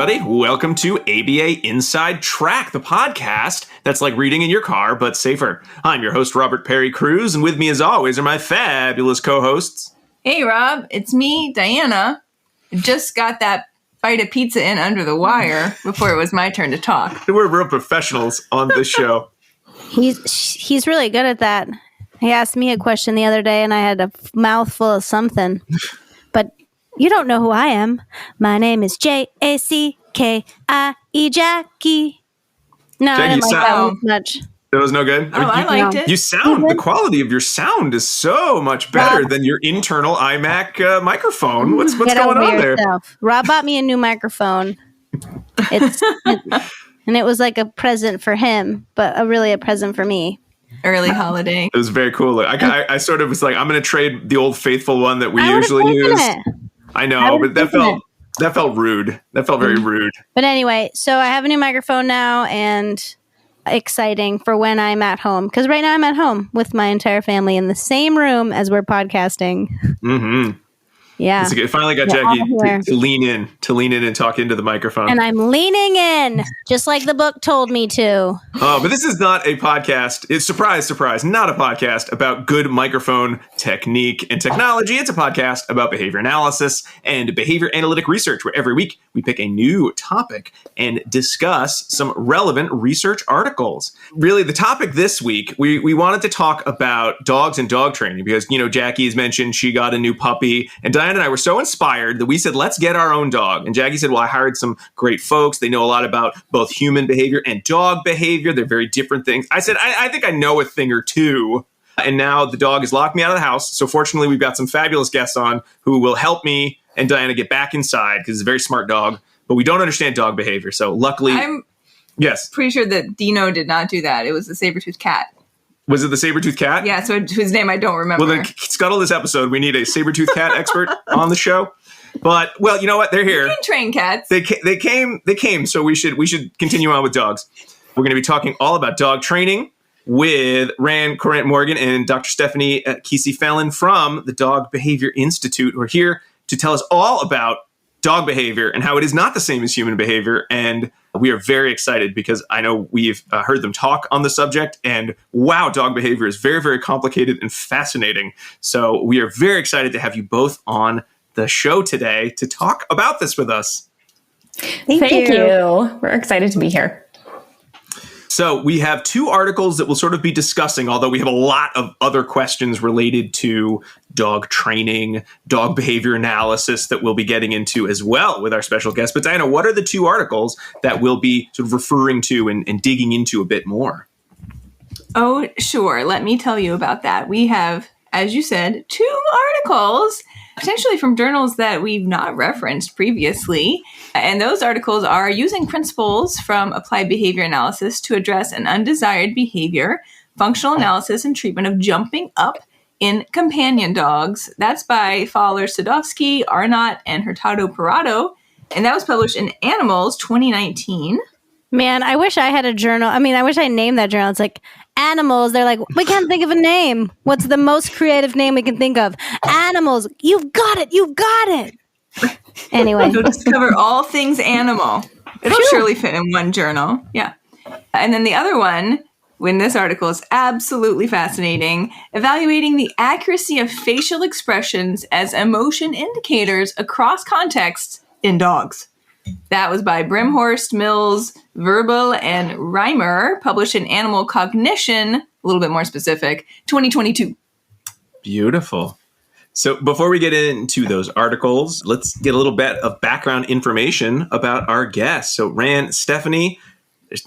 everybody. Welcome to ABA Inside Track, the podcast that's like reading in your car, but safer. I'm your host, Robert Perry Cruz, and with me, as always, are my fabulous co-hosts. Hey, Rob. It's me, Diana. Just got that bite of pizza in under the wire before it was my turn to talk. We're real professionals on this show. He's really good at that. He asked me a question the other day, and I had a mouthful of something. But you don't know who I am. My name is Jackie, Jackie. No, Jackie, I didn't like that one much. That was no good? Oh, I liked it. You sound, the quality of your sound is so much better than your internal iMac microphone. What's going on there? Rob bought me a new microphone. And it was like a present for him, but really a present for me. Early holiday. It was very cool. I sort of was like, I'm going to trade the old faithful one that we usually use. I know, but that felt rude. That felt very rude. But anyway, so I have a new microphone now, and exciting for when I'm at home. Because right now I'm at home with my entire family in the same room as we're podcasting. Mm-hmm. Yeah. It finally got Jackie to lean in and talk into the microphone. And I'm leaning in, just like the book told me to. Oh, but this is not a podcast. It's surprise, not a podcast about good microphone technique and technology. It's a podcast about behavior analysis and behavior analytic research, where every week we pick a new topic and discuss some relevant research articles. Really, the topic this week, we wanted to talk about dogs and dog training because, Jackie's mentioned she got a new puppy, and Diana and I were so inspired that we said, let's get our own dog. And Jackie said, well, I hired some great folks. They know a lot about both human behavior and dog behavior. They're very different things. I said, I think I know a thing or two. And now the dog has locked me out of the house. So fortunately, we've got some fabulous guests on who will help me and Diana get back inside because it's a very smart dog. But we don't understand dog behavior. So luckily, yes. Pretty sure that Dino did not do that. It was the saber-toothed cat. Was it the saber-toothed cat? Yeah, so whose name I don't remember. Well, then scuttle this episode. We need a saber-toothed cat expert on the show. But, well, you know what? They're here. You can train cats. They came, so we should continue on with dogs. We're going to be talking all about dog training with Courant-Morgan and Dr. Stephanie Kesey-Fallon from the Dog Behavior Institute, who are here to tell us all about dog behavior and how it is not the same as human behavior. And we are very excited because I know we've heard them talk on the subject, and wow, dog behavior is very, very complicated and fascinating. So we are very excited to have you both on the show today to talk about this with us. Thank you. We're excited to be here. So we have two articles that we'll sort of be discussing, although we have a lot of other questions related to dog training, dog behavior analysis that we'll be getting into as well with our special guest. But Diana, what are the two articles that we'll be sort of referring to and digging into a bit more? Oh, sure. Let me tell you about that. We have, as you said, two articles, potentially from journals that we've not referenced previously. And those articles are using principles from applied behavior analysis to address an undesired behavior, functional analysis, and treatment of jumping up in companion dogs. That's by Fowler-Sadowski, Arnott, and Hurtado-Parado. And that was published in Animals 2019. Man, I wish I had a journal. I mean, I wish I named that journal. It's like Animals. They're like, we can't think of a name. What's the most creative name we can think of? Animals. You've got it. Anyway. So discover all things animal. It'll surely fit in one journal. Yeah. And then the other one, when this article is absolutely fascinating, evaluating the accuracy of facial expressions as emotion indicators across contexts in dogs. That was by Brimhorst, Mills, Verbal, and Reimer, published in Animal Cognition, a little bit more specific, 2022. Beautiful. So before we get into those articles, let's get a little bit of background information about our guests. So Stephanie,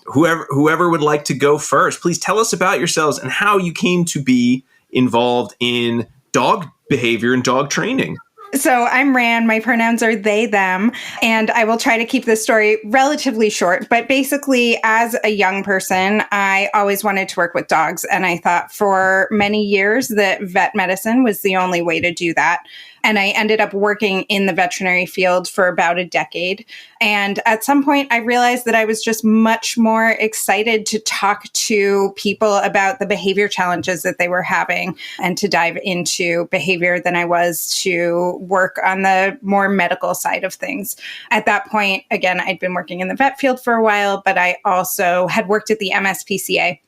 whoever would like to go first, please tell us about yourselves and how you came to be involved in dog behavior and dog training. So I'm Ran. My pronouns are they, them, and I will try to keep this story relatively short. But basically, as a young person, I always wanted to work with dogs. And I thought for many years that vet medicine was the only way to do that. And I ended up working in the veterinary field for about a decade. And at some point, I realized that I was just much more excited to talk to people about the behavior challenges that they were having and to dive into behavior than I was to work on the more medical side of things. At that point, again, I'd been working in the vet field for a while, but I also had worked at the MSPCA.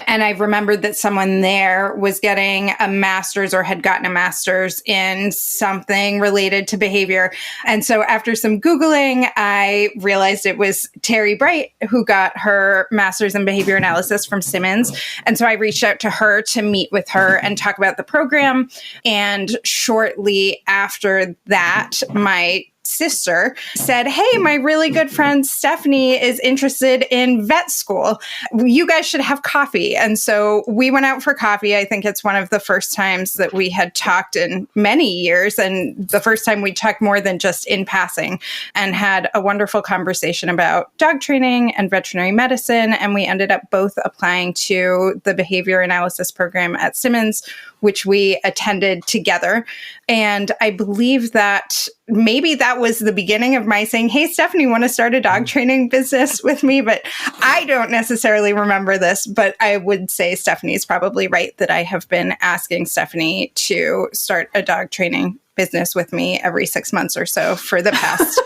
And I remembered that someone there was getting a master's or had gotten a master's in something related to behavior. And so after some Googling, I realized it was Terry Bright who got her master's in behavior analysis from Simmons. And so I reached out to her to meet with her and talk about the program. And shortly after that, my sister said, "Hey, my really good friend Stephanie is interested in vet school. You guys should have coffee." And so we went out for coffee. I think it's one of the first times that we had talked in many years, and the first time we talked more than just in passing, and had a wonderful conversation about dog training and veterinary medicine. And we ended up both applying to the behavior analysis program at Simmons, which we attended together. And I believe that maybe that was the beginning of my saying, "Hey, Stephanie, want to start a dog training business with me?" But I don't necessarily remember this, but I would say Stephanie's probably right that I have been asking Stephanie to start a dog training business with me every 6 months or so for the past,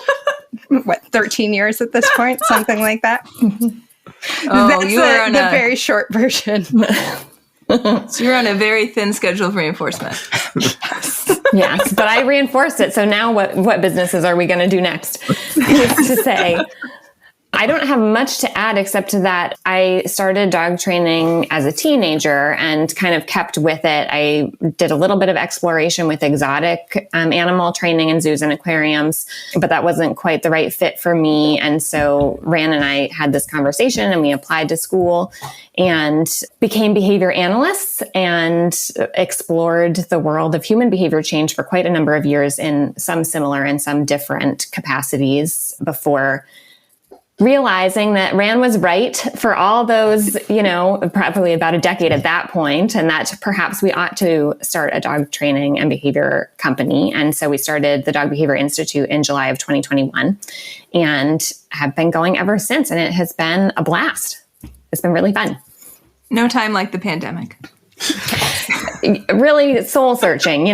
13 years at this point, something like that. Oh, That's you are on the very short version. So you're on a very thin schedule of reinforcement. Yes, but I reinforced it. So now what businesses are we going to do next? It's to say, I don't have much to add except to that I started dog training as a teenager and kind of kept with it. I did a little bit of exploration with exotic animal training in zoos and aquariums, but that wasn't quite the right fit for me. And so Ran and I had this conversation and we applied to school and became behavior analysts and explored the world of human behavior change for quite a number of years in some similar and some different capacities before realizing that Ran was right for all those, probably about a decade at that point, and that perhaps we ought to start a dog training and behavior company. And so we started the Dog Behavior Institute in July of 2021 and have been going ever since. And it has been a blast. It's been really fun. No time like the pandemic. Really soul searching,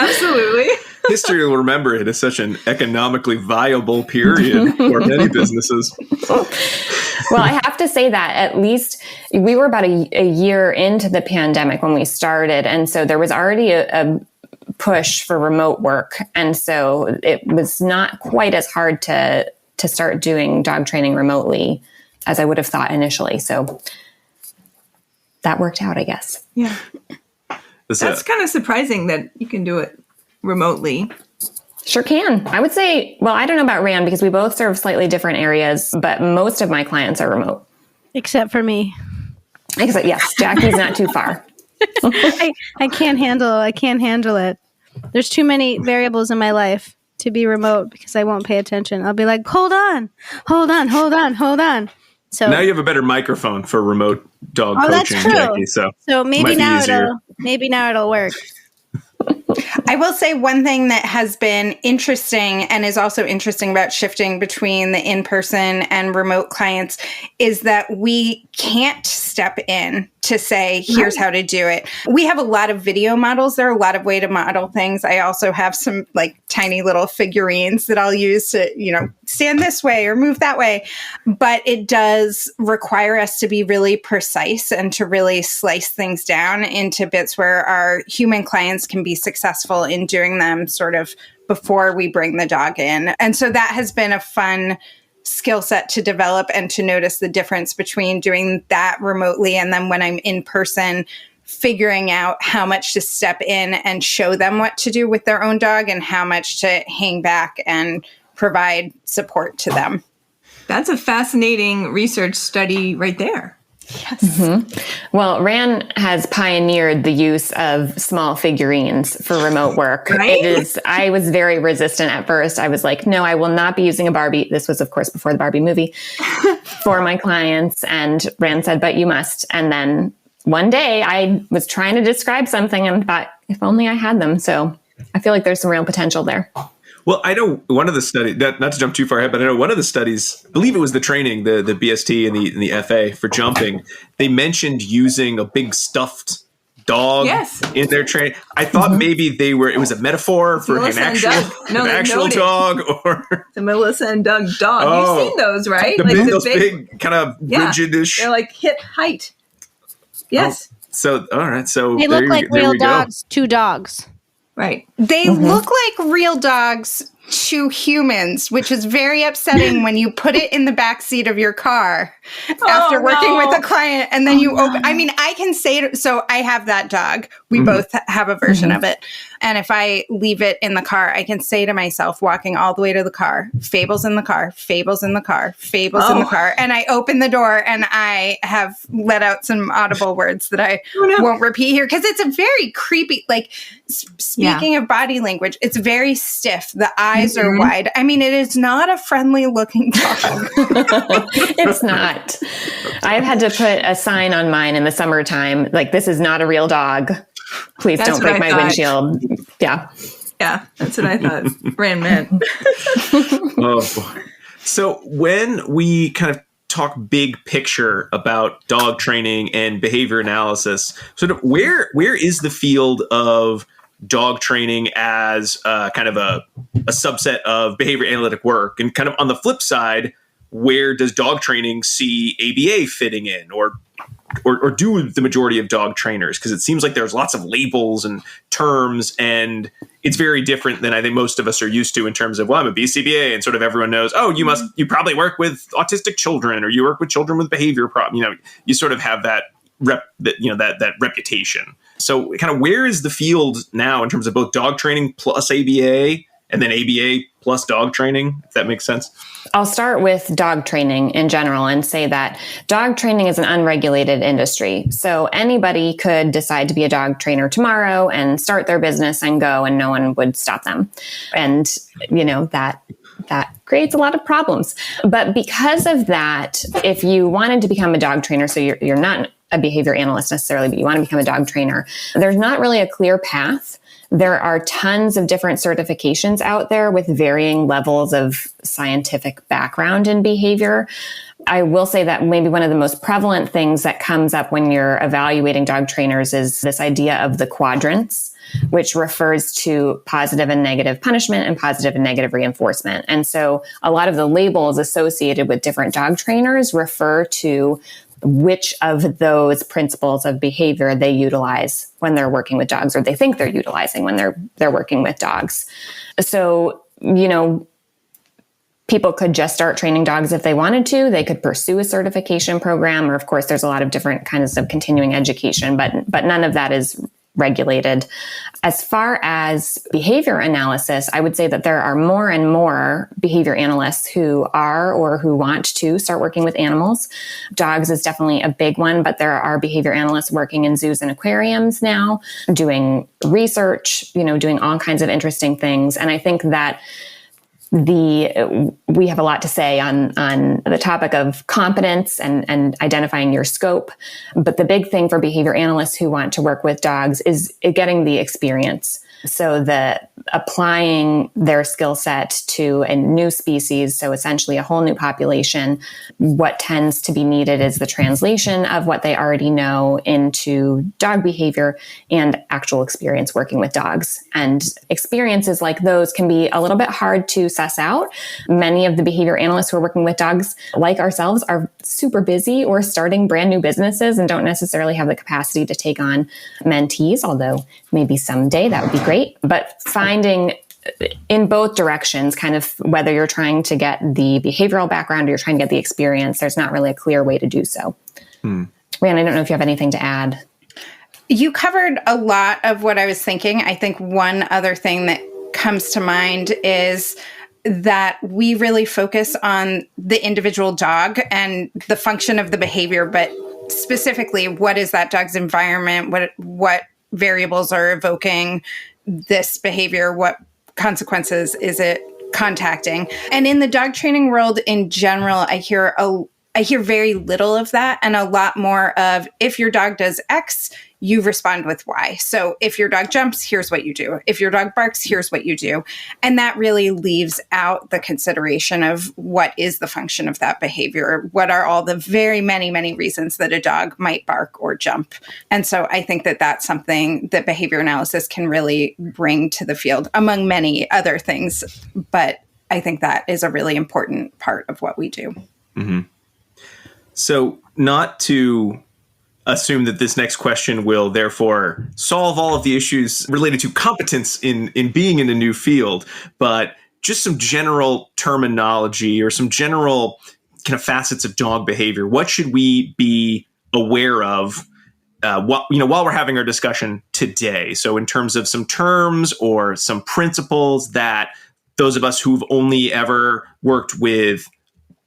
Absolutely. History will remember it as such an economically viable period for many businesses. Well, I have to say that at least we were about a year into the pandemic when we started. And so there was already a push for remote work. And so it was not quite as hard to start doing dog training remotely as I would have thought initially. So that worked out, I guess. Yeah. That's kind of surprising that you can do it remotely. Sure can. I would say, well, I don't know about Ran because we both serve slightly different areas, but most of my clients are remote. Except for me. Except, yes, Jackie's not too far. I can't handle it. There's too many variables in my life to be remote because I won't pay attention. I'll be like, hold on. So now you have a better microphone for remote dog coaching, that's true. Jackie. So maybe now it'll work. I will say one thing that has been interesting and is also interesting about shifting between the in-person and remote clients is that we can't step in to say, here's how to do it. We have a lot of video models. There are a lot of ways to model things. I also have some tiny little figurines that I'll use to, stand this way or move that way. But it does require us to be really precise and to really slice things down into bits where our human clients can be successful in doing them sort of before we bring the dog in. And so that has been a fun skill set to develop and to notice the difference between doing that remotely and then when I'm in person, figuring out how much to step in and show them what to do with their own dog and how much to hang back and provide support to them. That's a fascinating research study right there. Yes. Mm-hmm. Well, Ran has pioneered the use of small figurines for remote work. Right? I was very resistant at first. I was like, no, I will not be using a Barbie. This was, of course, before the Barbie movie for my clients. And Ran said, but you must. And then one day I was trying to describe something and thought, if only I had them. So I feel like there's some real potential there. Well, I know one of the studies, not to jump too far ahead, but I know one of the studies, I believe it was the training, the BST and the FA for jumping, they mentioned using a big stuffed dog in their training. I thought maybe it was a metaphor for an actual dog, or the Melissa and Doug dog. You've seen those, right? Those big kind of rigidish. They're like hip height. Yes. Oh, so, all right. So they look like real dogs, 2 dogs. Right. They look like real dogs to humans, which is very upsetting when you put it in the back seat of your car after working with a client, and then you open. I mean, I can say so. I have that dog. We both have a version of it, and if I leave it in the car, I can say to myself, walking all the way to the car, "Fables in the car, fables in the car, fables in the car," and I open the door and I have let out some audible words that I won't repeat here because it's a very creepy. Like speaking of body language, it's very stiff. The eyes are wide. I mean, it is not a friendly looking dog. It's not. I've had to put a sign on mine in the summertime, like, this is not a real dog. Please don't break my windshield. Yeah. Yeah, that's what I thought Rand meant. Oh, boy. So when we kind of talk big picture about dog training and behavior analysis, sort of where is the field of dog training as kind of a subset of behavior analytic work? And kind of on the flip side, where does dog training see ABA fitting in, or do the majority of dog trainers? Because it seems like there's lots of labels and terms, and it's very different than I think most of us are used to in terms of, well, I'm a BCBA, and sort of everyone knows, oh, you probably work with autistic children, or you work with children with behavior problems. You sort of have that that reputation. So kind of where is the field now in terms of both dog training plus ABA, and then ABA plus dog training, if that makes sense? I'll start with dog training in general and say that dog training is an unregulated industry. So anybody could decide to be a dog trainer tomorrow and start their business and go, and no one would stop them. And, that creates a lot of problems. But because of that, if you wanted to become a dog trainer, so you're not a behavior analyst necessarily, but you want to become a dog trainer, there's not really a clear path. There are tons of different certifications out there with varying levels of scientific background in behavior. I will say that maybe one of the most prevalent things that comes up when you're evaluating dog trainers is this idea of the quadrants, which refers to positive and negative punishment and positive and negative reinforcement. And so a lot of the labels associated with different dog trainers refer to which of those principles of behavior they utilize when they're working with dogs, or they think they're utilizing when they're working with dogs. So, people could just start training dogs if they wanted to. They could pursue a certification program, or of course, there's a lot of different kinds of continuing education, but none of that is regulated. As far as behavior analysis, I would say that there are more and more behavior analysts who are or who want to start working with animals. Dogs is definitely a big one, but there are behavior analysts working in zoos and aquariums now, doing research, doing all kinds of interesting things. And I think that we have a lot to say on the topic of competence and identifying your scope. But the big thing for behavior analysts who want to work with dogs is getting the experience. So applying their skill set to a new species, so essentially a whole new population, what tends to be needed is the translation of what they already know into dog behavior and actual experience working with dogs. And experiences like those can be a little bit hard to suss out. Many of the behavior analysts who are working with dogs, like ourselves, are super busy or starting brand new businesses and don't necessarily have the capacity to take on mentees, although maybe someday that would be great. But finding in both directions, kind of whether you're trying to get the behavioral background or you're trying to get the experience, there's not really a clear way to do so. Rand, I don't know if you have anything to add. You covered a lot of what I was thinking. I think one other thing that comes to mind is that we really focus on the individual dog and the function of the behavior, but specifically, what is that dog's environment? What variables are evoking this behavior? What consequences is it contacting? And in the dog training world in general, I hear I hear very little of that and a lot more of, if your dog does X, you respond with Y. So if your dog jumps, here's what you do. If your dog barks, here's what you do. And that really leaves out the consideration of what is the function of that behavior? What are all the very many reasons that a dog might bark or jump? And so I think that that's something that behavior analysis can really bring to the field, among many other things. But I think that is a really important part of what we do. Mm-hmm. So not to assume that this next question will therefore solve all of the issues related to competence in being in a new field, but just some general terminology or some general kind of facets of dog behavior. What should we be aware of while we're having our discussion today? So in terms of some terms or some principles that those of us who've only ever worked with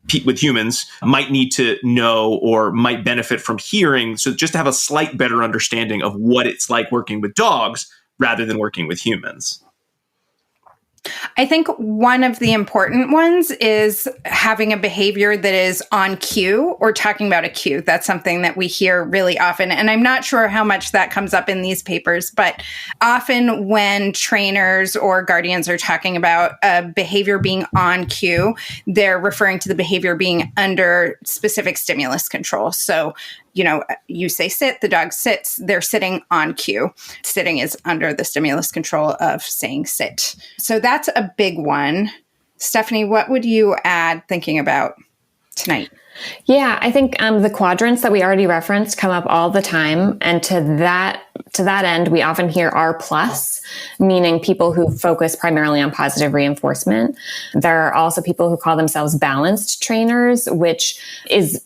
humans might need to know or might benefit from hearing. So just to have a slight better understanding of what it's like working with dogs rather than working with humans. I think one of the important ones is having a behavior that is on cue or talking about a cue. That's something that we hear really often. And I'm not sure how much that comes up in these papers, but often when trainers or guardians are talking about a behavior being on cue, they're referring to the behavior being under specific stimulus control. So you say sit, the dog sits, they're sitting on cue. Sitting is under the stimulus control of saying sit. So that's a big one. Stephanie, what would you add thinking about tonight? Yeah, I think the quadrants that we already referenced come up all the time. And to that end, we often hear R+, meaning people who focus primarily on positive reinforcement. There are also people who call themselves balanced trainers, which is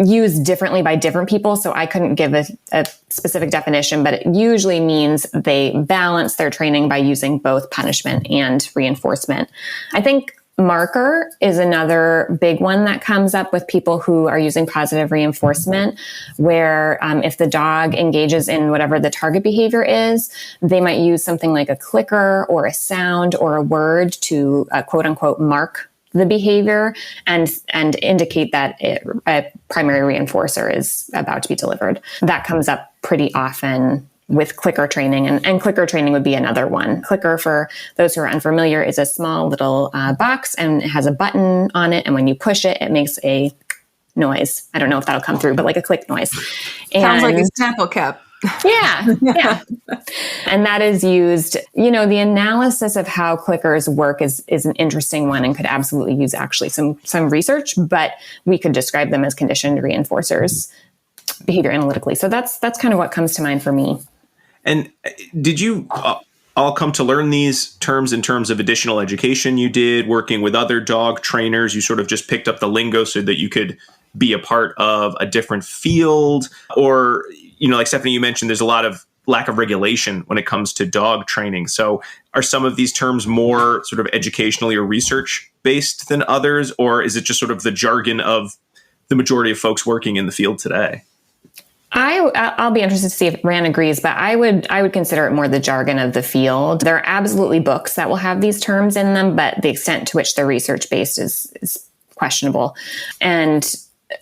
used differently by different people. So I couldn't give a specific definition, but it usually means they balance their training by using both punishment and reinforcement. I think marker is another big one that comes up with people who are using positive reinforcement, where if the dog engages in whatever the target behavior is, they might use something like a clicker or a sound or a word to quote unquote mark the behavior and indicate that a primary reinforcer is about to be delivered. That comes up pretty often with clicker training, and clicker training would be another one. Clicker, for those who are unfamiliar, is a small little box, and it has a button on it, and when you push it, it makes a noise. I don't know if that'll come through, but like a click noise. Sounds like a Snapple cap. Yeah. And that is used, the analysis of how clickers work is an interesting one and could absolutely use actually some research, but we could describe them as conditioned reinforcers behavior analytically. So that's kind of what comes to mind for me. And did you all come to learn these terms in terms of additional education you did, working with other dog trainers? You sort of just picked up the lingo so that you could be a part of a different field? Or, like Stephanie, you mentioned there's a lot of lack of regulation when it comes to dog training. So are some of these terms more sort of educationally or research based than others? Or is it just sort of the jargon of the majority of folks working in the field today? I'll be interested to see if Rand agrees, but I would consider it more the jargon of the field. There are absolutely books that will have these terms in them, but the extent to which they're research based is questionable. And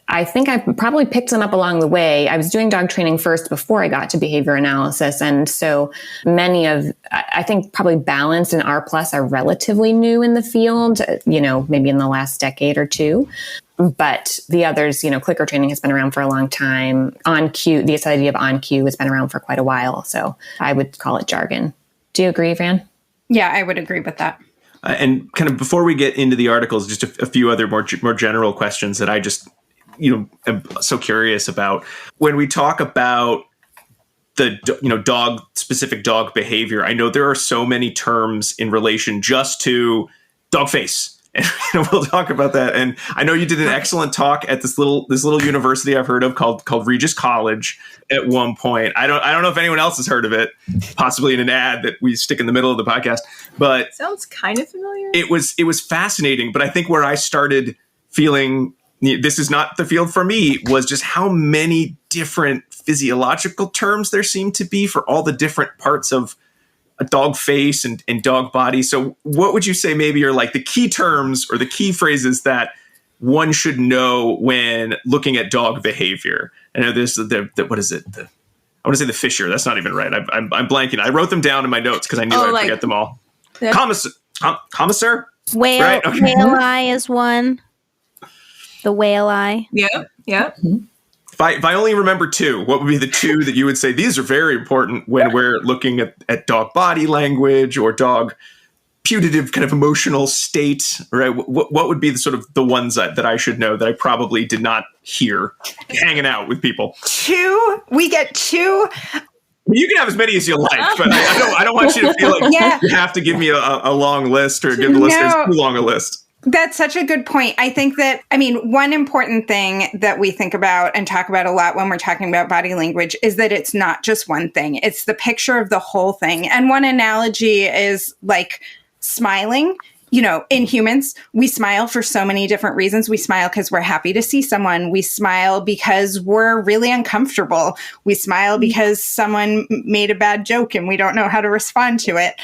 I think I probably picked them up along the way. I was doing dog training first before I got to behavior analysis. And so I think probably balance and R+ are relatively new in the field, maybe in the last decade or two. But the others, clicker training has been around for a long time. On cue, this idea of on cue has been around for quite a while. So I would call it jargon. Do you agree, Van? Yeah, I would agree with that. And kind of before we get into the articles, just a few other more general questions that I just, am so curious about. When we talk about the, specific dog behavior, I know there are so many terms in relation just to dog face. And we'll talk about that. And I know you did an excellent talk at this little university I've heard of called Regis College at one point. I don't know if anyone else has heard of it, possibly in an ad that we stick in the middle of the podcast. But sounds kind of familiar. It was fascinating. But I think where I started feeling this is not the field for me was just how many different physiological terms there seemed to be for all the different parts of a dog face and dog body. So what would you say maybe are like the key terms or the key phrases that one should know when looking at dog behavior. I know there's what is it? I want to say the Fisher. That's not even right. I'm blanking. I wrote them down in my notes because I knew I'd forget them all. Commissar? Whale, Right? Okay. whale eye is one. The whale eye. Yep. Yep. If I only remember two, what would be the two that you would say these are very important when we're looking at dog body language or dog putative kind of emotional state, right? What would be the sort of the ones that I should know that I probably did not hear hanging out with people? Two. We get two. You can have as many as you like, but I don't want you to feel like you have to give me a long list or give the listeners too long a list. That's such a good point. I think that, one important thing that we think about and talk about a lot when we're talking about body language is that it's not just one thing. It's the picture of the whole thing. And one analogy is like smiling. In humans, we smile for so many different reasons. We smile because we're happy to see someone. We smile because we're really uncomfortable. We smile because someone made a bad joke and we don't know how to respond to it.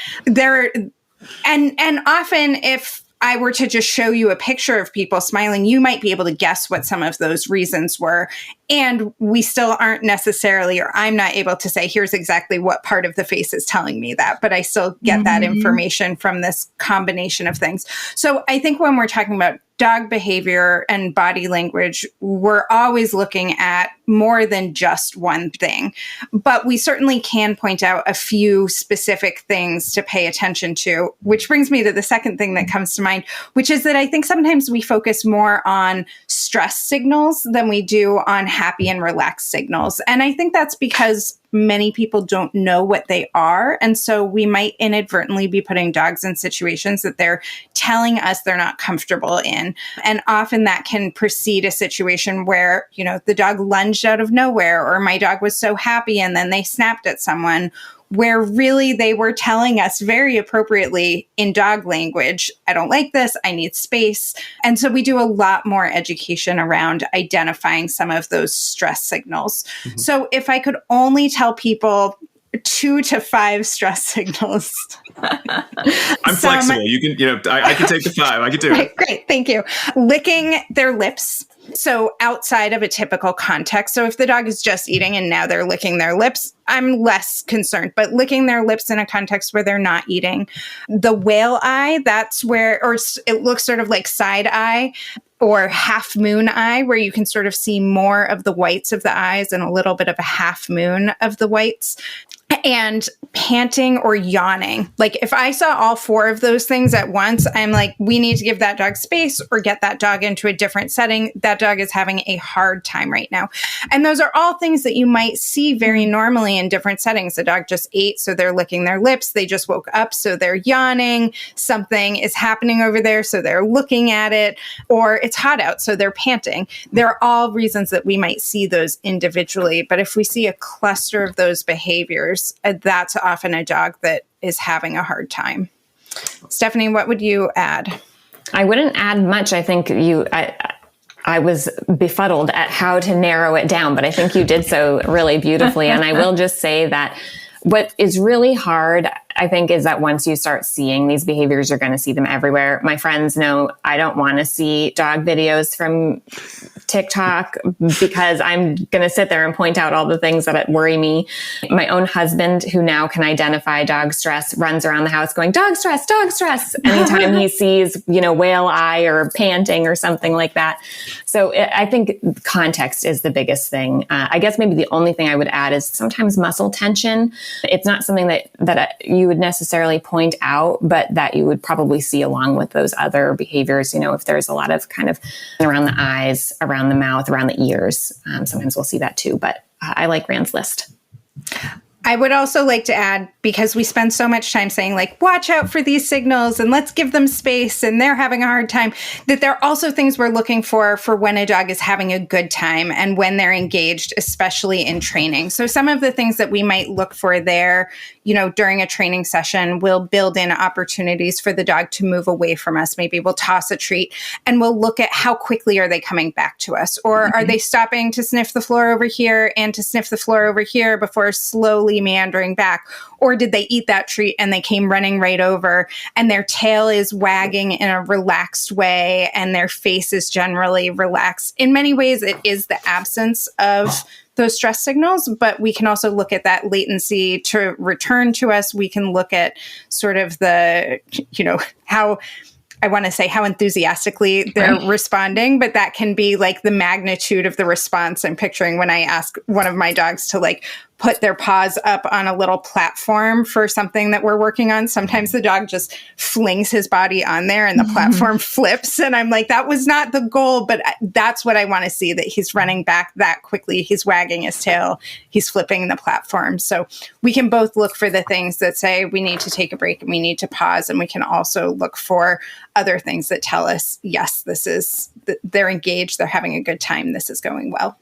And often if I were to just show you a picture of people smiling, you might be able to guess what some of those reasons were. And we still aren't necessarily, or I'm not able to say, here's exactly what part of the face is telling me that, but I still get that information from this combination of things. So I think when we're talking about dog behavior and body language, we're always looking at more than just one thing. But we certainly can point out a few specific things to pay attention to, which brings me to the second thing that comes to mind, which is that I think sometimes we focus more on stress signals than we do on happy and relaxed signals. And I think that's because many people don't know what they are. And so we might inadvertently be putting dogs in situations that they're telling us they're not comfortable in. And often that can precede a situation where, the dog lunged out of nowhere, or my dog was so happy and then they snapped at someone, where really they were telling us very appropriately in dog language, I don't like this, I need space. And so we do a lot more education around identifying some of those stress signals. Mm-hmm. So if I could only tell people 2 to 5 stress signals. I'm flexible. You can, I can take the 5. I can do it. Great. Thank you. Licking their lips. So outside of a typical context. So if the dog is just eating and now they're licking their lips, I'm less concerned. But licking their lips in a context where they're not eating. The whale eye, that's where, or it looks sort of like side eye or half moon eye, where you can sort of see more of the whites of the eyes and a little bit of a half moon of the whites. And panting or yawning. Like if I saw all 4 of those things at once, I'm like, we need to give that dog space or get that dog into a different setting. That dog is having a hard time right now. And those are all things that you might see very normally in different settings. The dog just ate, so they're licking their lips. They just woke up, so they're yawning. Something is happening over there, so they're looking at it. Or it's hot out, so they're panting. They're all reasons that we might see those individually. But if we see a cluster of those behaviors, that's often a dog that is having a hard time. Stephanie, what would you add? I wouldn't add much. I think I was befuddled at how to narrow it down, but I think you did so really beautifully. And I will just say that what is really hard, I think, is that once you start seeing these behaviors, you're going to see them everywhere. My friends know I don't want to see dog videos from TikTok because I'm going to sit there and point out all the things that worry me. My own husband, who now can identify dog stress, runs around the house going, dog stress, anytime he sees, whale eye or panting or something like that. So I think context is the biggest thing. I guess maybe the only thing I would add is sometimes muscle tension. It's not something that you would necessarily point out, but that you would probably see along with those other behaviors. If there's a lot of kind of around the eyes, around the mouth, around the ears, sometimes we'll see that too. But I like Rand's list. I would also like to add, because we spend so much time saying watch out for these signals and let's give them space and they're having a hard time, that there are also things we're looking for when a dog is having a good time and when they're engaged, especially in training. So some of the things that we might look for there, during a training session, we'll build in opportunities for the dog to move away from us. Maybe we'll toss a treat and we'll look at how quickly are they coming back to us, or are they stopping to sniff the floor over here and to sniff the floor over here before slowly slowly meandering back? Or did they eat that treat and they came running right over and their tail is wagging in a relaxed way and their face is generally relaxed? In many ways, it is the absence of those stress signals, but we can also look at that latency to return to us. We can look at sort of the, how enthusiastically they're responding, but that can be like the magnitude of the response I'm picturing when I ask one of my dogs to like put their paws up on a little platform for something that we're working on. Sometimes the dog just flings his body on there and the platform flips. And I'm like, that was not the goal, but that's what I want to see, that he's running back that quickly. He's wagging his tail. He's flipping the platform. So we can both look for the things that say we need to take a break and we need to pause. And we can also look for other things that tell us, yes, they're engaged. They're having a good time. This is going well.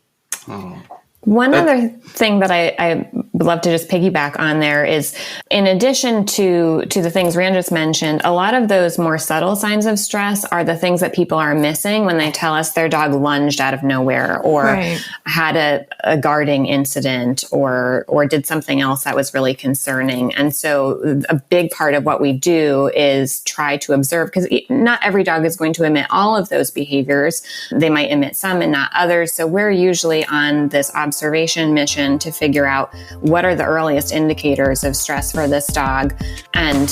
Oh. One other thing that I would love to just piggyback on there is, in addition to the things Rand just mentioned, a lot of those more subtle signs of stress are the things that people are missing when they tell us their dog lunged out of nowhere or had a guarding incident or did something else that was really concerning. And so a big part of what we do is try to observe, because not every dog is going to emit all of those behaviors. They might emit some and not others. So we're usually on this observation mission to figure out what are the earliest indicators of stress for this dog, and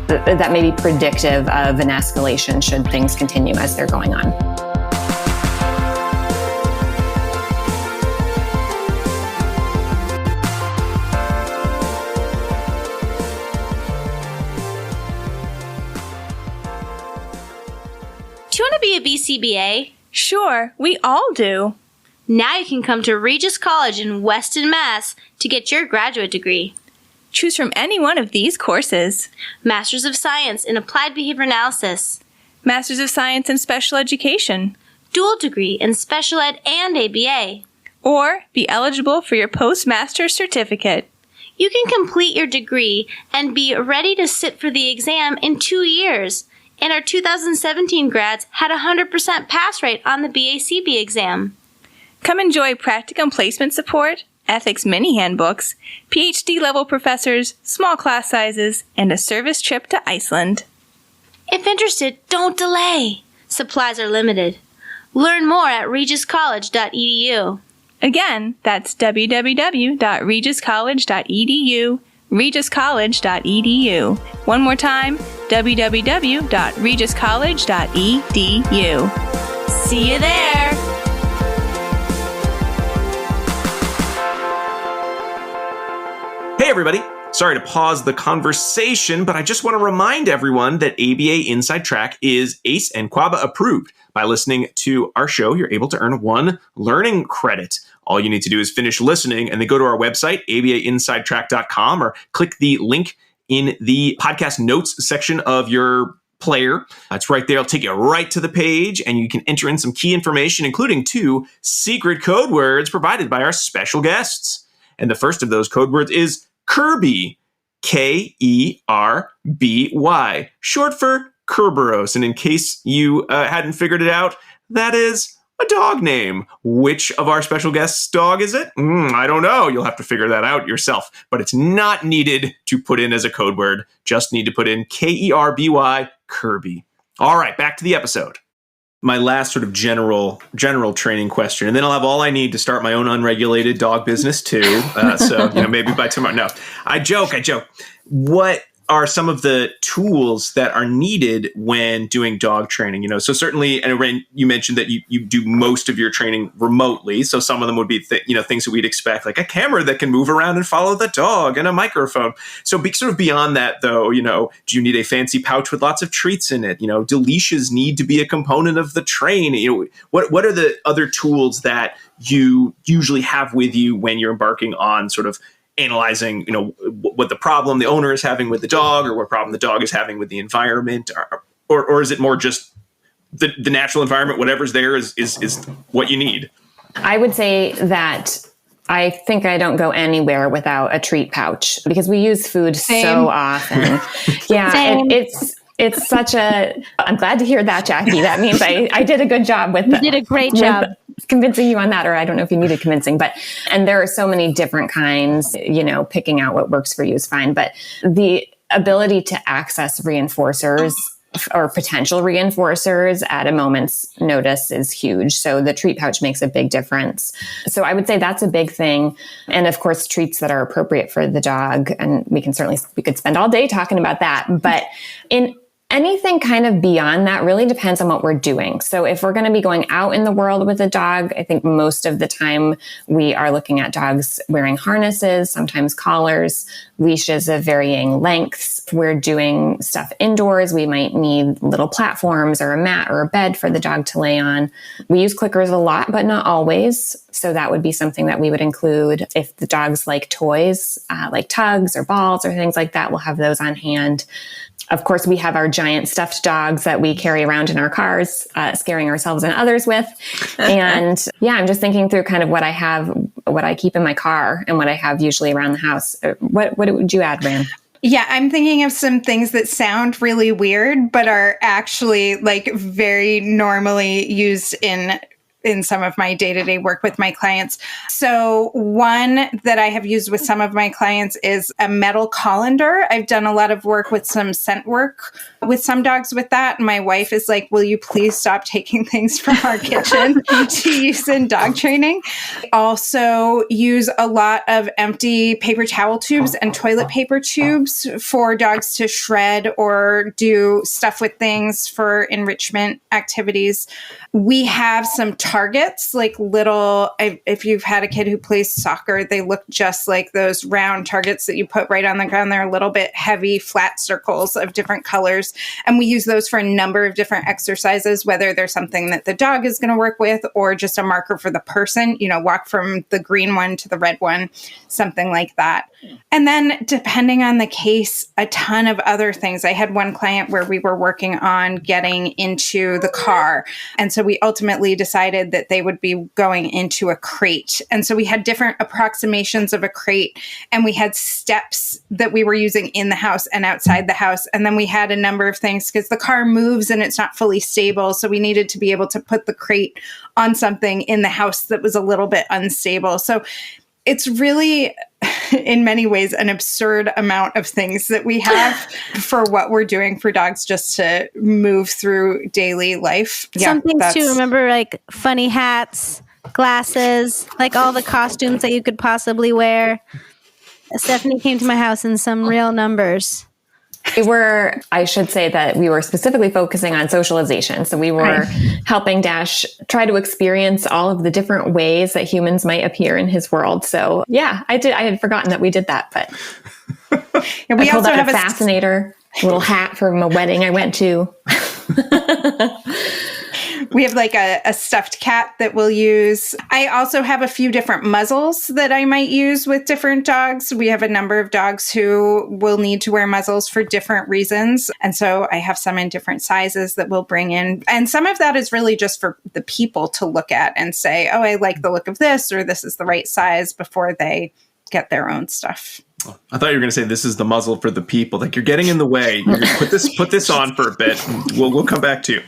that may be predictive of an escalation should things continue as they're going on. Do you want to be a BCBA? Sure, we all do. Now you can come to Regis College in Weston, Mass. to get your graduate degree. Choose from any one of these courses. Masters of Science in Applied Behavior Analysis. Masters of Science in Special Education. Dual degree in Special Ed and ABA. Or be eligible for your postmaster's certificate. You can complete your degree and be ready to sit for the exam in 2 years. And our 2017 grads had a 100% pass rate on the BACB exam. Come enjoy practicum placement support, ethics mini handbooks, PhD-level professors, small class sizes, and a service trip to Iceland. If interested, don't delay. Supplies are limited. Learn more at regiscollege.edu. Again, that's www.regiscollege.edu, regiscollege.edu. One more time, www.regiscollege.edu. See you there! Hey everybody! Sorry to pause the conversation, but I just want to remind everyone that ABA Inside Track is ACE and QABA approved. By listening to our show, you're able to earn 1 learning credit. All you need to do is finish listening and then go to our website, abainsidetrack.com, or click the link in the podcast notes section of your player. It's right there. It'll take you right to the page, and you can enter in some key information, including 2 secret code words provided by our special guests. And the first of those code words is Kirby, Kerby, short for Kerberos. And in case you hadn't figured it out, that is a dog name. Which of our special guests' dog is it? I don't know. You'll have to figure that out yourself. But it's not needed to put in as a code word. Just need to put in Kerby, Kirby. All right, back to the episode. My last sort of general training question, and then I'll have all I need to start my own unregulated dog business too. So maybe by tomorrow. No, I joke. What are some of the tools that are needed when doing dog training? So certainly, and Ren, you mentioned that you do most of your training remotely. So some of them would be things that we'd expect, like a camera that can move around and follow the dog and a microphone. So sort of beyond that, though, do you need a fancy pouch with lots of treats in it? Do leashes need to be a component of the train? What are the other tools that you usually have with you when you're embarking on sort of analyzing, what the problem the owner is having with the dog, or what problem the dog is having with the environment, or is it more just the natural environment? Whatever's there is what you need. I would say that I think I don't go anywhere without a treat pouch, because we use food so often. Yeah, it's such a. I'm glad to hear that, Jackie. That means I did a good job with. You did a great job convincing you on that, or I don't know if you needed convincing, and there are so many different kinds, picking out what works for you is fine. But the ability to access reinforcers or potential reinforcers at a moment's notice is huge. So the treat pouch makes a big difference. So I would say that's a big thing. And of course, treats that are appropriate for the dog. And we could spend all day talking about that. But in anything kind of beyond that really depends on what we're doing. So if we're going to be going out in the world with a dog, I think most of the time we are looking at dogs wearing harnesses, sometimes collars, leashes of varying lengths. If we're doing stuff indoors, we might need little platforms or a mat or a bed for the dog to lay on. We use clickers a lot, but not always. So that would be something that we would include. If the dogs like toys, like tugs or balls or things like that, we'll have those on hand. Of course, we have our giant stuffed dogs that we carry around in our cars, scaring ourselves and others with. And yeah, I'm just thinking through kind of what I keep in my car and what I have usually around the house. What would you add, Ran? Yeah, I'm thinking of some things that sound really weird, but are actually like very normally used in some of my day-to-day work with my clients. So one that I have used with some of my clients is a metal colander. I've done a lot of work with some scent work with some dogs with that. My wife is like, will you please stop taking things from our kitchen to use in dog training? I also use a lot of empty paper towel tubes and toilet paper tubes for dogs to shred or do stuff with things for enrichment activities. We have some targets, like little, if you've had a kid who plays soccer, they look just like those round targets that you put right on the ground. They're a little bit heavy, flat circles of different colors. And we use those for a number of different exercises, whether there's something that the dog is going to work with or just a marker for the person, walk from the green one to the red one, something like that. And then depending on the case, a ton of other things. I had one client where we were working on getting into the car. And so we ultimately decided that they would be going into a crate. And so we had different approximations of a crate, and we had steps that we were using in the house and outside the house. And then we had a number of things because the car moves and it's not fully stable. So we needed to be able to put the crate on something in the house that was a little bit unstable. So it's really, in many ways, an absurd amount of things that we have for what we're doing for dogs just to move through daily life. Some things too, remember, like funny hats, glasses, like all the costumes that you could possibly wear. Stephanie came to my house in some real numbers. I should say that we were specifically focusing on socialization. So we were helping Dash try to experience all of the different ways that humans might appear in his world. So yeah, I had forgotten that we did that, but and we also have a fascinator, little hat from a wedding I went to. We have like a stuffed cat that we'll use. I also have a few different muzzles that I might use with different dogs. We have a number of dogs who will need to wear muzzles for different reasons. And so I have some in different sizes that we'll bring in. And some of that is really just for the people to look at and say, oh, I like the look of this, or this is the right size, before they get their own stuff. I thought you were going to say this is the muzzle for the people. Like, you're getting in the way. Put this on for a bit. We'll come back to you.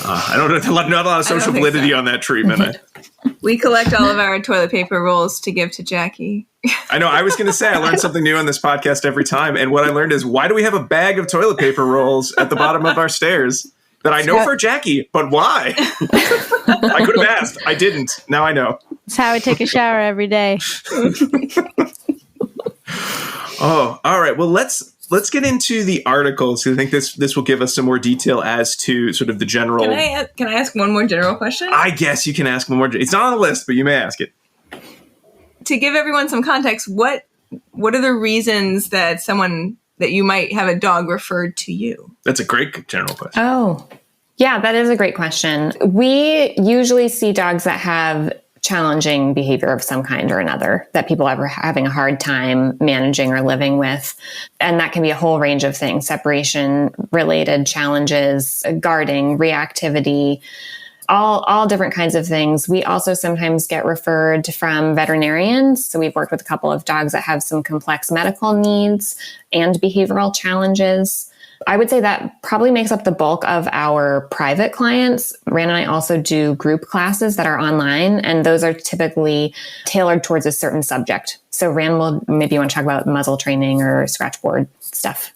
I don't know, not a lot of social validity on that treatment. We collect all of our toilet paper rolls to give to Jackie. I know. I was going to say I learned something new on this podcast every time. And what I learned is, why do we have a bag of toilet paper rolls at the bottom of our stairs that I know for Jackie, but why? I could have asked. I didn't. Now I know. It's how I take a shower every day. Oh, all right. Well, let's get into the articles. I think this will give us some more detail as to sort of the general. Can I ask one more general question? I guess you can ask one more. It's not on the list, but you may ask it. To give everyone some context, what are the reasons that you might have a dog referred to you? That's a great general question. Oh, yeah, that is a great question. We usually see dogs that have challenging behavior of some kind or another that people are having a hard time managing or living with. And that can be a whole range of things: separation related challenges, guarding, reactivity, all different kinds of things. We also sometimes get referred from veterinarians. So we've worked with a couple of dogs that have some complex medical needs and behavioral challenges. I would say that probably makes up the bulk of our private clients. Rand and I also do group classes that are online, and those are typically tailored towards a certain subject. So Rand will maybe want to talk about muzzle training or scratchboard stuff.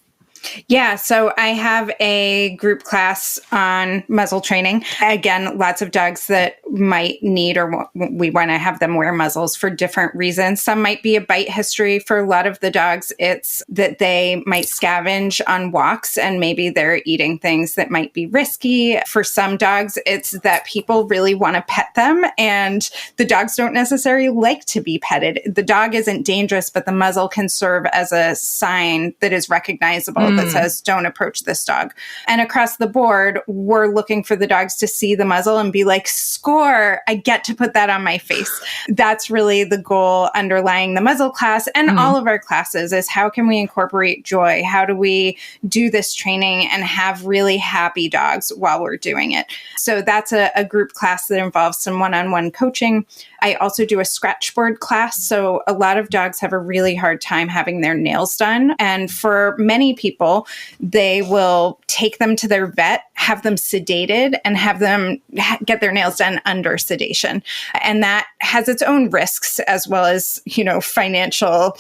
Yeah, so I have a group class on muzzle training. Again, lots of dogs that might need or we want to have them wear muzzles for different reasons. Some might be a bite history. For a lot of the dogs, it's that they might scavenge on walks and maybe they're eating things that might be risky. For some dogs, it's that people really want to pet them and the dogs don't necessarily like to be petted. The dog isn't dangerous, but the muzzle can serve as a sign that is recognizable that says, don't approach this dog. And across the board, we're looking for the dogs to see the muzzle and be like, score, I get to put that on my face. That's really the goal underlying the muzzle class and all of our classes is how can we incorporate joy? How do we do this training and have really happy dogs while we're doing it? So that's a group class that involves some one-on-one coaching. I also do a scratchboard class. So a lot of dogs have a really hard time having their nails done. And for many people, they will take them to their vet, have them sedated, and have them get their nails done under sedation. And that has its own risks as well as, financial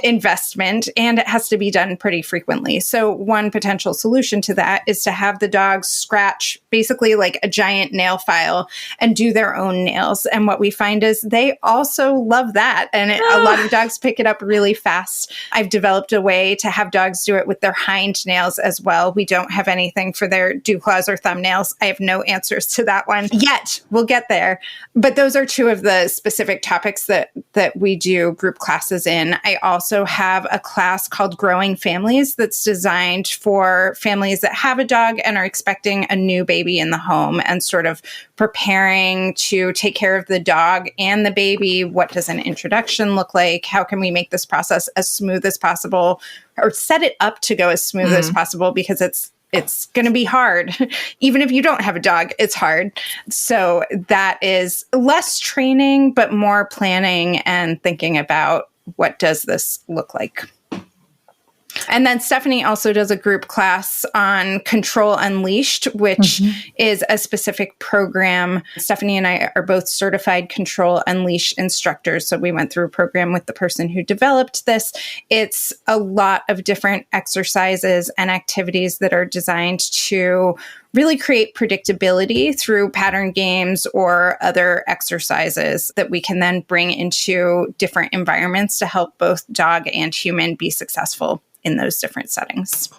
investment. And it has to be done pretty frequently. So one potential solution to that is to have the dogs scratch basically like a giant nail file and do their own nails. And what we find is they also love that. And a lot of dogs pick it up really fast. I've developed a way to have dogs do it with their hind nails as well. We don't have anything for their dew claws or thumbnails. I have no answers to that one yet. We'll get there. But those are two of the specific topics that we do group classes in. I also have a class called Growing Families that's designed for families that have a dog and are expecting a new baby in the home and sort of preparing to take care of the dog and the baby. What does an introduction look like? How can we make this process as smooth as possible or set it up to go as smooth as possible because it's going to be hard. Even if you don't have a dog, it's hard. So that is less training, but more planning and thinking about what does this look like. And then Stephanie also does a group class on Control Unleashed, which is a specific program. Stephanie and I are both certified Control Unleashed instructors. So we went through a program with the person who developed this. It's a lot of different exercises and activities that are designed to really create predictability through pattern games or other exercises that we can then bring into different environments to help both dog and human be successful in those different settings.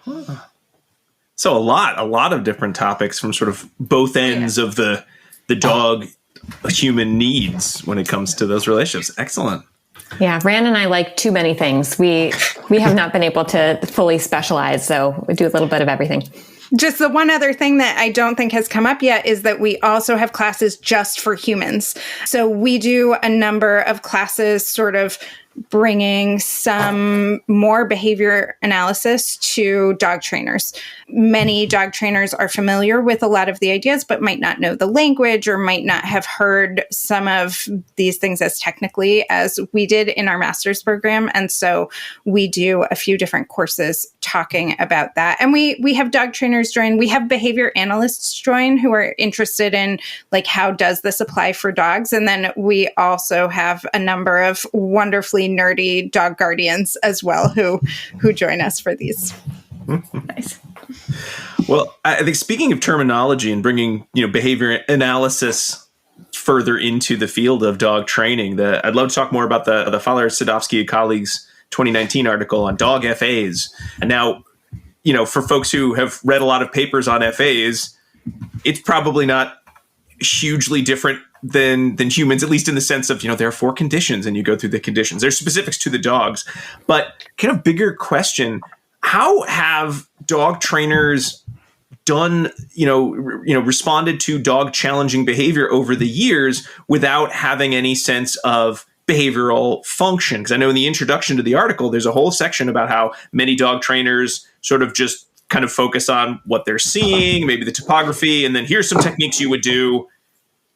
So a lot of different topics from sort of both ends of the dog human needs when it comes to those relationships. Excellent. Yeah, Rand and I like too many things. We have not been able to fully specialize, so we do a little bit of everything. Just the one other thing that I don't think has come up yet is that we also have classes just for humans. So we do a number of classes sort of bringing some more behavior analysis to dog trainers. Many dog trainers are familiar with a lot of the ideas, but might not know the language or might not have heard some of these things as technically as we did in our master's program. And so we do a few different courses talking about that. And we have dog trainers join. We have behavior analysts join who are interested in like, how does this apply for dogs? And then we also have a number of wonderfully nerdy dog guardians as well who join us for these. Nice. Well, I think speaking of terminology and bringing behavior analysis further into the field of dog training, I'd love to talk more about the Fowler Sadowski and colleagues 2019 article on dog FAs. And now, for folks who have read a lot of papers on FAs, it's probably not hugely different than humans, at least in the sense of, there are 4 conditions and you go through the conditions. There's specifics to the dogs, but kind of bigger question, how have dog trainers done, responded to dog challenging behavior over the years without having any sense of behavioral function? Because I know in the introduction to the article, there's a whole section about how many dog trainers sort of just kind of focus on what they're seeing, maybe the topography, and then here's some techniques you would do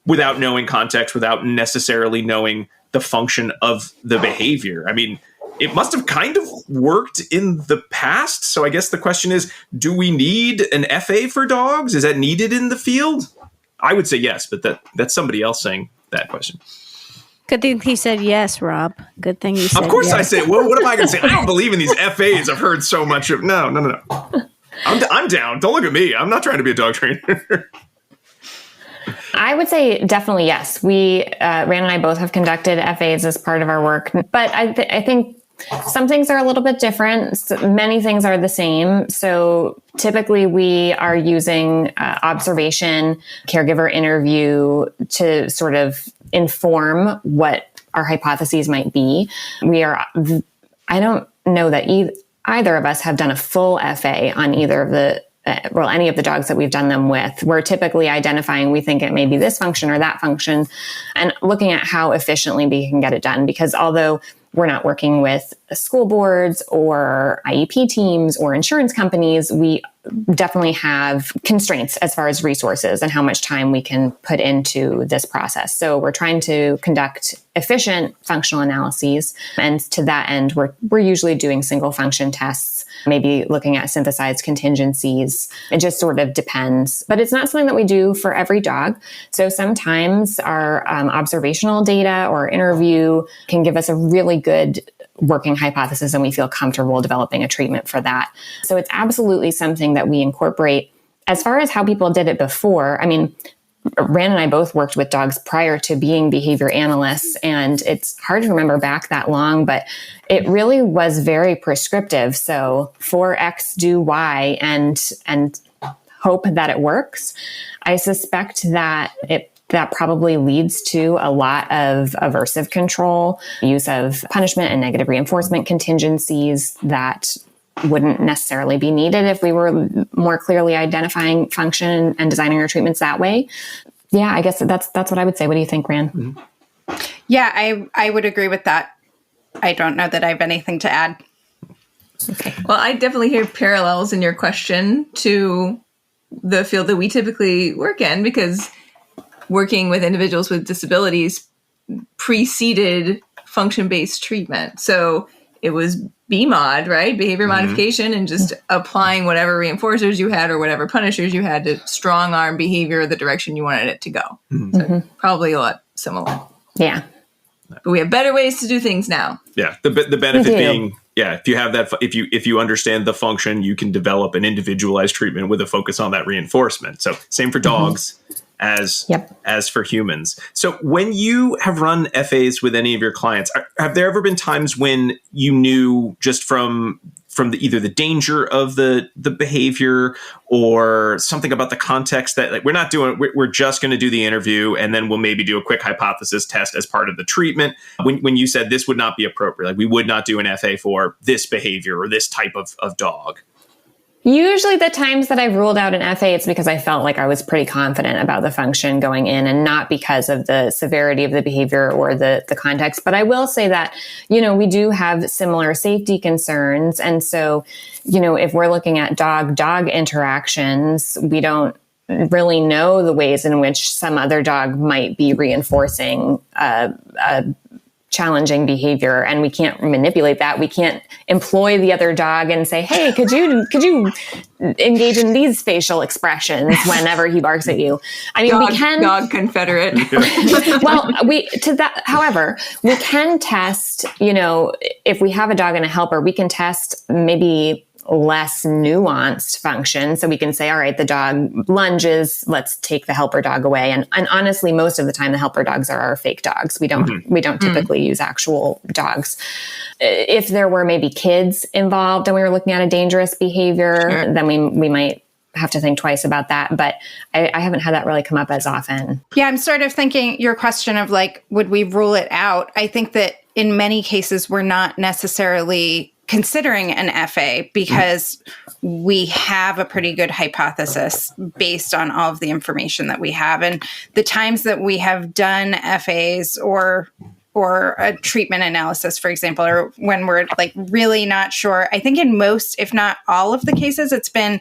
without knowing context, without necessarily knowing the function of the behavior. I mean, it must have kind of worked in the past. So I guess the question is, do we need an FA for dogs? Is that needed in the field? I would say yes, but that's somebody else saying that question. Good thing he said yes, Rob. Good thing you said Of course yes. I say, well, what am I going to say? I don't believe in these FAs. I've heard so much of, no. I'm down. Don't look at me. I'm not trying to be a dog trainer. I would say definitely yes. We, Rand and I both have conducted FAs as part of our work, but I think some things are a little bit different. Many things are the same. So typically we are using observation, caregiver interview to sort of inform what our hypotheses might be. I don't know that either of us have done a full FA on either of the any of the dogs that we've done them with. We're typically identifying, we think it may be this function or that function, and looking at how efficiently we can get it done. Because although we're not working with school boards or IEP teams or insurance companies, we definitely have constraints as far as resources and how much time we can put into this process. So we're trying to conduct efficient functional analyses. And to that end, we're usually doing single function tests, maybe looking at synthesized contingencies. It just sort of depends. But it's not something that we do for every dog. So sometimes our observational data or interview can give us a really good working hypothesis, and we feel comfortable developing a treatment for that. So it's absolutely something that we incorporate. As far as how people did it before, I mean, Rand and I both worked with dogs prior to being behavior analysts, and it's hard to remember back that long, but it really was very prescriptive. So for X, do Y, and hope that it works. I suspect that that probably leads to a lot of aversive control, use of punishment and negative reinforcement contingencies that wouldn't necessarily be needed if we were more clearly identifying function and designing our treatments that way. Yeah, I guess that's what I would say. What do you think, Rand? Mm-hmm. Yeah, I would agree with that. I don't know that I have anything to add. Okay. Well, I definitely hear parallels in your question to the field that we typically work in, because working with individuals with disabilities preceded function-based treatment. So it was BMOD, right? Behavior modification, and just applying whatever reinforcers you had or whatever punishers you had to strong arm behavior the direction you wanted it to go. Mm-hmm. So probably a lot similar. Yeah. But we have better ways to do things now. Yeah. The benefit being, if you have that, if you understand the function, you can develop an individualized treatment with a focus on that reinforcement. So same for dogs. As for humans. So when you have run FAs with any of your clients, have there ever been times when you knew just from either the danger of the behavior or something about the context that, like, we're just going to do the interview and then we'll maybe do a quick hypothesis test as part of the treatment? When you said this would not be appropriate, like we would not do an FA for this behavior or this type of dog. Usually the times that I've ruled out an FA, it's because I felt like I was pretty confident about the function going in and not because of the severity of the behavior or the context. But I will say that, we do have similar safety concerns. And so, if we're looking at dog-dog interactions, we don't really know the ways in which some other dog might be reinforcing challenging behavior, and we can't manipulate that. We can't employ the other dog and say, "Hey, could you engage in these facial expressions whenever he barks at you?" I mean, we can dog confederate. Well, however, we can test. If we have a dog and a helper, we can test maybe less nuanced function. So we can say, all right, the dog lunges, let's take the helper dog away. And honestly, most of the time the helper dogs are our fake dogs. We don't typically use actual dogs. If there were maybe kids involved and we were looking at a dangerous behavior, then we might have to think twice about that. But I haven't had that really come up as often. Yeah, I'm sort of thinking your question of would we rule it out? I think that in many cases, we're not necessarily considering an FA because we have a pretty good hypothesis based on all of the information that we have. And the times that we have done FAs or a treatment analysis, for example, or when we're really not sure, I think in most, if not all of the cases, it's been,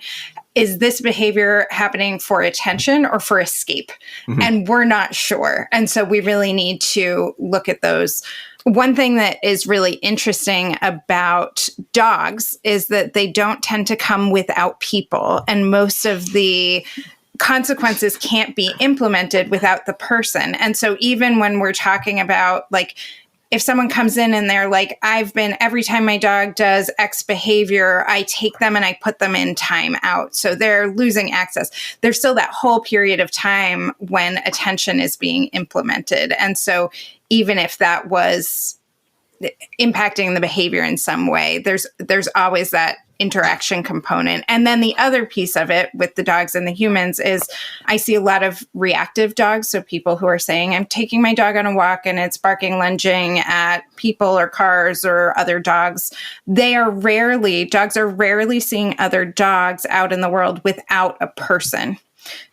is this behavior happening for attention or for escape? And we're not sure. And so we really need to look at those One thing that is really interesting about dogs is that they don't tend to come without people, and most of the consequences can't be implemented without the person. And so even when we're talking about, like, if someone comes in and they're like, every time my dog does X behavior, I take them and I put them in timeout. So they're losing access. There's still that whole period of time when attention is being implemented. And so even if that was impacting the behavior in some way, there's always that interaction component. And then the other piece of it with the dogs and the humans is I see a lot of reactive dogs. So people who are saying, I'm taking my dog on a walk and it's barking, lunging at people or cars or other dogs. Dogs are rarely seeing other dogs out in the world without a person.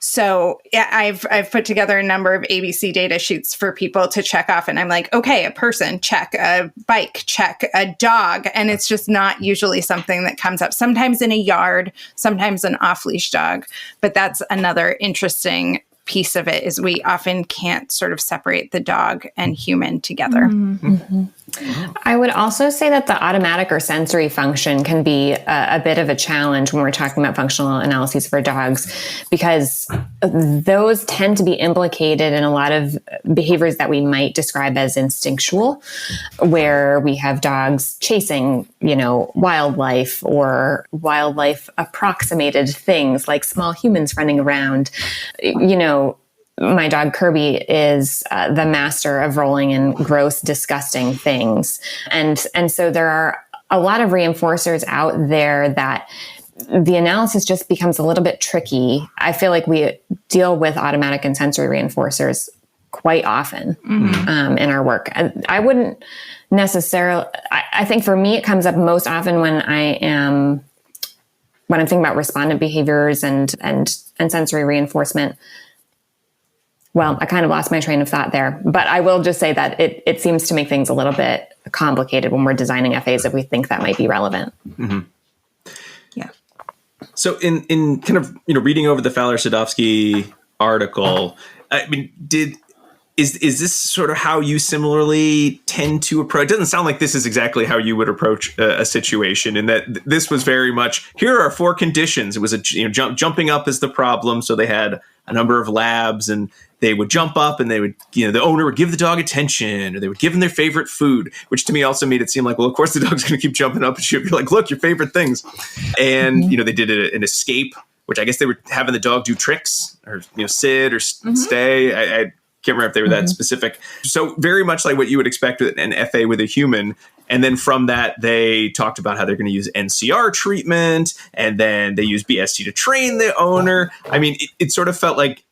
So yeah, I've put together a number of ABC data sheets for people to check off. And I'm like, okay, a person, check. A bike, check. A dog. And it's just not usually something that comes up. Sometimes in a yard, sometimes an off-leash dog. But that's another interesting piece of it, is we often can't sort of separate the dog and human together. Mm-hmm. I would also say that the automatic or sensory function can be a bit of a challenge when we're talking about functional analyses for dogs, because those tend to be implicated in a lot of behaviors that we might describe as instinctual, where we have dogs chasing, wildlife or wildlife approximated things like small humans running around. My dog Kirby is the master of rolling in gross, disgusting things. And so there are a lot of reinforcers out there that the analysis just becomes a little bit tricky. I feel like we deal with automatic and sensory reinforcers quite often in our work. I wouldn't necessarily, I think for me, it comes up most often when I'm thinking about respondent behaviors and sensory reinforcement. Well, I kind of lost my train of thought there, but I will just say that it seems to make things a little bit complicated when we're designing FAs if we think that might be relevant. Mm-hmm. Yeah. So in kind of, reading over the Fowler-Sadowski article, I mean, is this sort of how you similarly tend to approach? It doesn't sound like this is exactly how you would approach a situation, in that this was very much, here are 4 conditions. It was jumping up is the problem. So they had a number of labs, and they would jump up and they would, the owner would give the dog attention, or they would give them their favorite food, which to me also made it seem like, well, of course the dog's going to keep jumping up, and she'd be like, look, your favorite things. And, they did an escape, which I guess they were having the dog do tricks or, sit or stay. I can't remember if they were that specific. So very much like what you would expect with an FA with a human. And then from that, they talked about how they're going to use NCR treatment, and then they use BST to train the owner. I mean, it sort of felt like,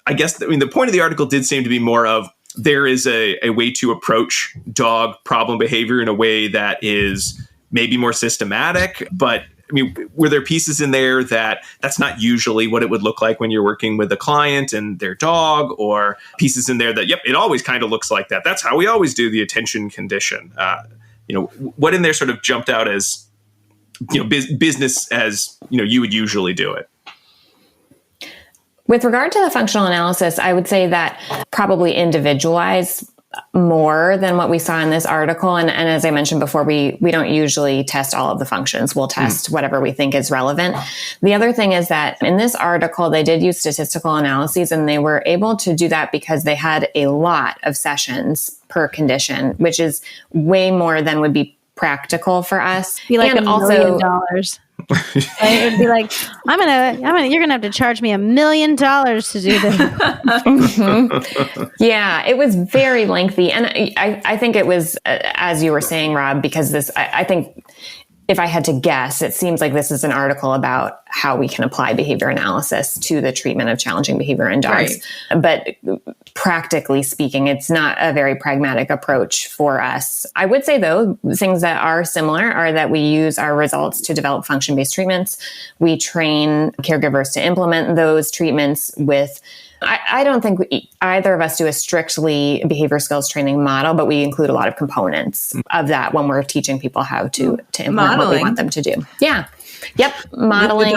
the point of the article did seem to be more of, there is a way to approach dog problem behavior in a way that is maybe more systematic. But I mean, were there pieces in there that's not usually what it would look like when you're working with a client and their dog, or pieces in there that, yep, it always kind of looks like that. That's how we always do the attention condition. What in there sort of jumped out as, business as, you would usually do it? With regard to the functional analysis, I would say that probably individualize more than what we saw in this article. And as I mentioned before, we don't usually test all of the functions. We'll test whatever we think is relevant. The other thing is that in this article, they did use statistical analyses, and they were able to do that because they had a lot of sessions per condition, which is way more than would be practical for us. Be like and $1 million. It would be like, you're gonna have to charge me $1 million to do this. Yeah, it was very lengthy, and I think it was, as you were saying, Rob, because I think if I had to guess, it seems like this is an article about how we can apply behavior analysis to the treatment of challenging behavior in dogs. Right. But practically speaking, it's not a very pragmatic approach for us. I would say, though, things that are similar are that we use our results to develop function-based treatments. We train caregivers to implement those treatments with I don't think either of us do a strictly behavior skills training model, but we include a lot of components of that when we're teaching people how to implement what we want them to do. Yeah. Yep. Modeling.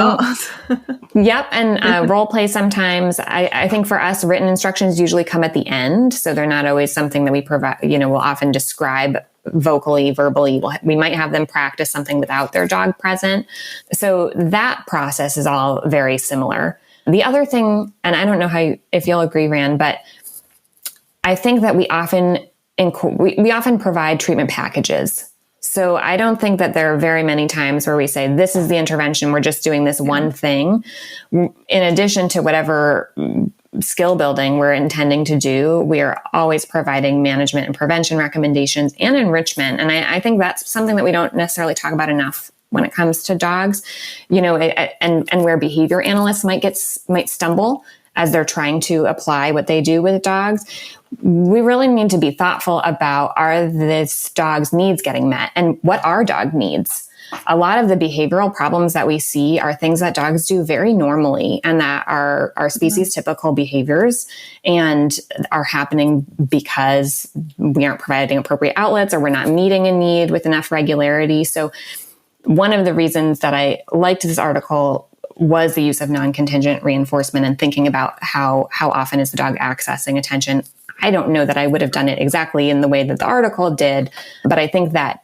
Yep. And role play sometimes. I think for us, written instructions usually come at the end. So they're not always something that we provide, we'll often describe vocally, verbally. We might have them practice something without their dog present. So that process is all very similar. The other thing, and I don't know if you'll agree, Rand, but I think that we often provide treatment packages. So I don't think that there are very many times where we say, this is the intervention, we're just doing this one thing. In addition to whatever skill building we're intending to do, we are always providing management and prevention recommendations and enrichment. And I think that's something that we don't necessarily talk about enough when it comes to dogs, and where behavior analysts might stumble as they're trying to apply what they do with dogs. We really need to be thoughtful about, are this dog's needs getting met, and what are dog needs? A lot of the behavioral problems that we see are things that dogs do very normally and that are species typical behaviors and are happening because we aren't providing appropriate outlets or we're not meeting a need with enough regularity. So one of the reasons that I liked this article was the use of non-contingent reinforcement and thinking about how often is the dog accessing attention. I don't know that I would have done it exactly in the way that the article did, but I think that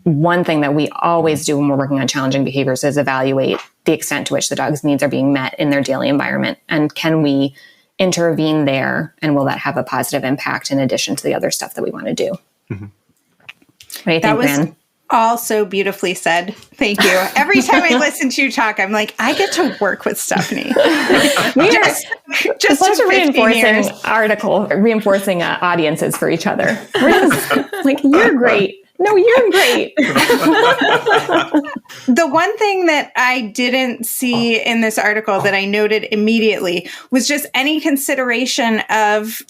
one thing that we always do when we're working on challenging behaviors is evaluate the extent to which the dog's needs are being met in their daily environment. And can we intervene there? And will that have a positive impact in addition to the other stuff that we want to do? Mm-hmm. What do you think, Ran? All so beautifully said. Thank you. Every time I listen to you talk, I'm like, I get to work with Stephanie. just such a reinforcing article, reinforcing audiences for each other. We're just like, you're great. No, you're great. The one thing that I didn't see in this article that I noted immediately was just any consideration of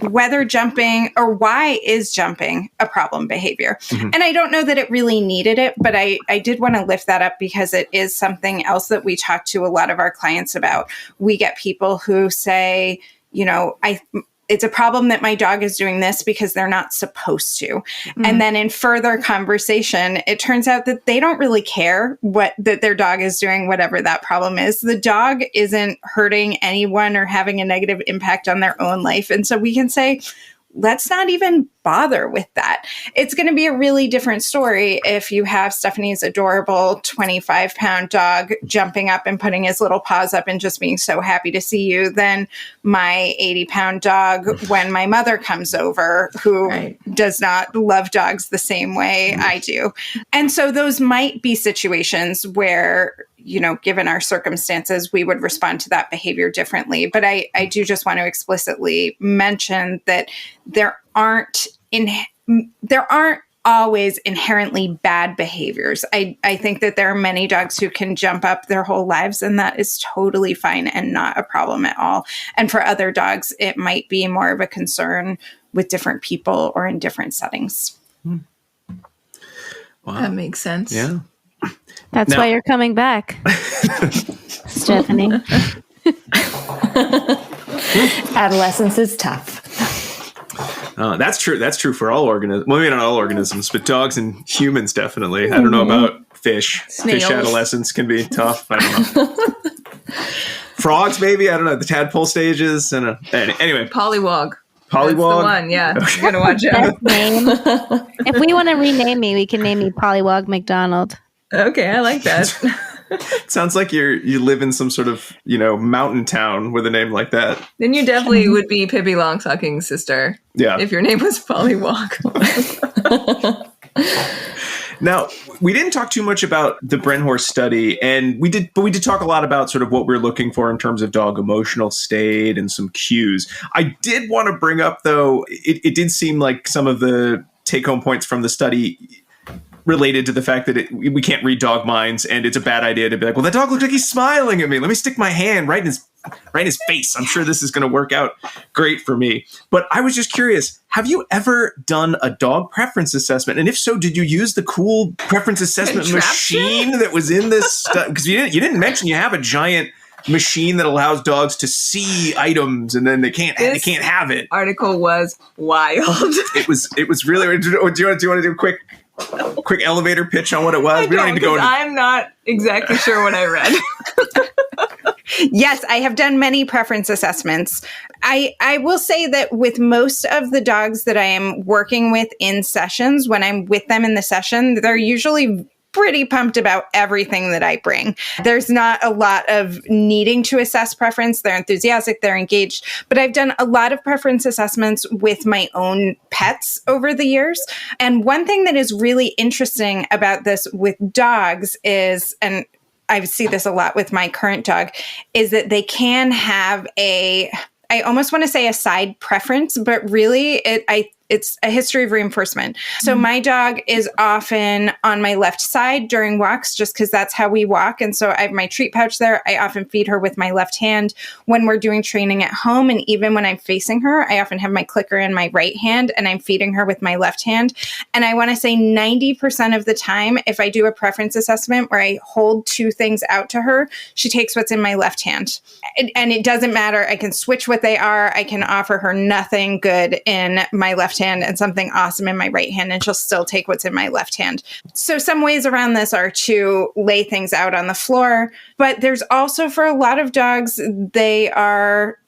whether jumping or why is jumping a problem behavior. Mm-hmm. And I don't know that it really needed it, but I did want to lift that up because it is something else that we talk to a lot of our clients about. We get people who say, it's a problem that my dog is doing this because they're not supposed to. Mm-hmm. And then in further conversation, it turns out that they don't really care that their dog is doing, whatever that problem is. The dog isn't hurting anyone or having a negative impact on their own life. And so we can say, let's not even bother with that. It's going to be a really different story if you have Stephanie's adorable 25-pound dog jumping up and putting his little paws up and just being so happy to see you than my 80-pound dog when my mother comes over, who does not love dogs the same way I do. And so those might be situations where, given our circumstances, we would respond to that behavior differently. But I do just want to explicitly mention that there aren't always inherently bad behaviors. I think that there are many dogs who can jump up their whole lives, and that is totally fine and not a problem at all. And for other dogs, it might be more of a concern with different people or in different settings. Wow. That makes sense. Yeah. That's why you're coming back, Stephanie. Adolescence is tough. That's true. That's true for all organisms. Well, maybe not all organisms, but dogs and humans definitely. I don't know about fish. Snails. Fish adolescence can be tough. I don't know. Frogs, maybe. I don't know. The tadpole stages. And anyway, Pollywog. Pollywog. That's the one. Yeah, Okay. you're gonna watch out. Best name. If we want to rename me, we can name me Pollywog McDonald. Okay, I like that. Sounds like you live in some sort of mountain town with a name like that. Then you definitely would be Pippi Longstocking's sister. Yeah. If your name was Pollywog. Now, we didn't talk too much about the Brenhorst study, and we did talk a lot about sort of what we're looking for in terms of dog emotional state and some cues. I did want to bring up, though, it did seem like some of the take-home points from the study related to the fact that we can't read dog minds, and it's a bad idea to be like, well, that dog looks like he's smiling at me. Let me stick my hand right in his face. I'm sure this is going to work out great for me. But I was just curious, have you ever done a dog preference assessment? And if so, did you use the cool preference assessment machine that was in this stuff? Because you didn't mention you have a giant machine that allows dogs to see items and then they can't have it. Article was wild. It was really. Do you want to do a quick elevator pitch on what it was? We don't need to go into. I'm not exactly sure what I read. Yes, I have done many preference assessments. I will say that with most of the dogs that I am working with in sessions, when I'm with them in the session, they're usually pretty pumped about everything that I bring. There's not a lot of needing to assess preference. They're enthusiastic, they're engaged, but I've done a lot of preference assessments with my own pets over the years. And one thing that is really interesting about this with dogs is, and I see this a lot with my current dog, is that they can have I almost want to say a side preference, but really it's a history of reinforcement. So my dog is often on my left side during walks just because that's how we walk. And so I have my treat pouch there. I often feed her with my left hand when we're doing training at home. And even when I'm facing her, I often have my clicker in my right hand and I'm feeding her with my left hand. And I want to say 90% of the time, if I do a preference assessment where I hold two things out to her, she takes what's in my left hand. And it doesn't matter. I can switch what they are. I can offer her nothing good in my left hand and something awesome in my right hand, and she'll still take what's in my left hand. So some ways around this are to lay things out on the floor, but there's also, for a lot of dogs, they are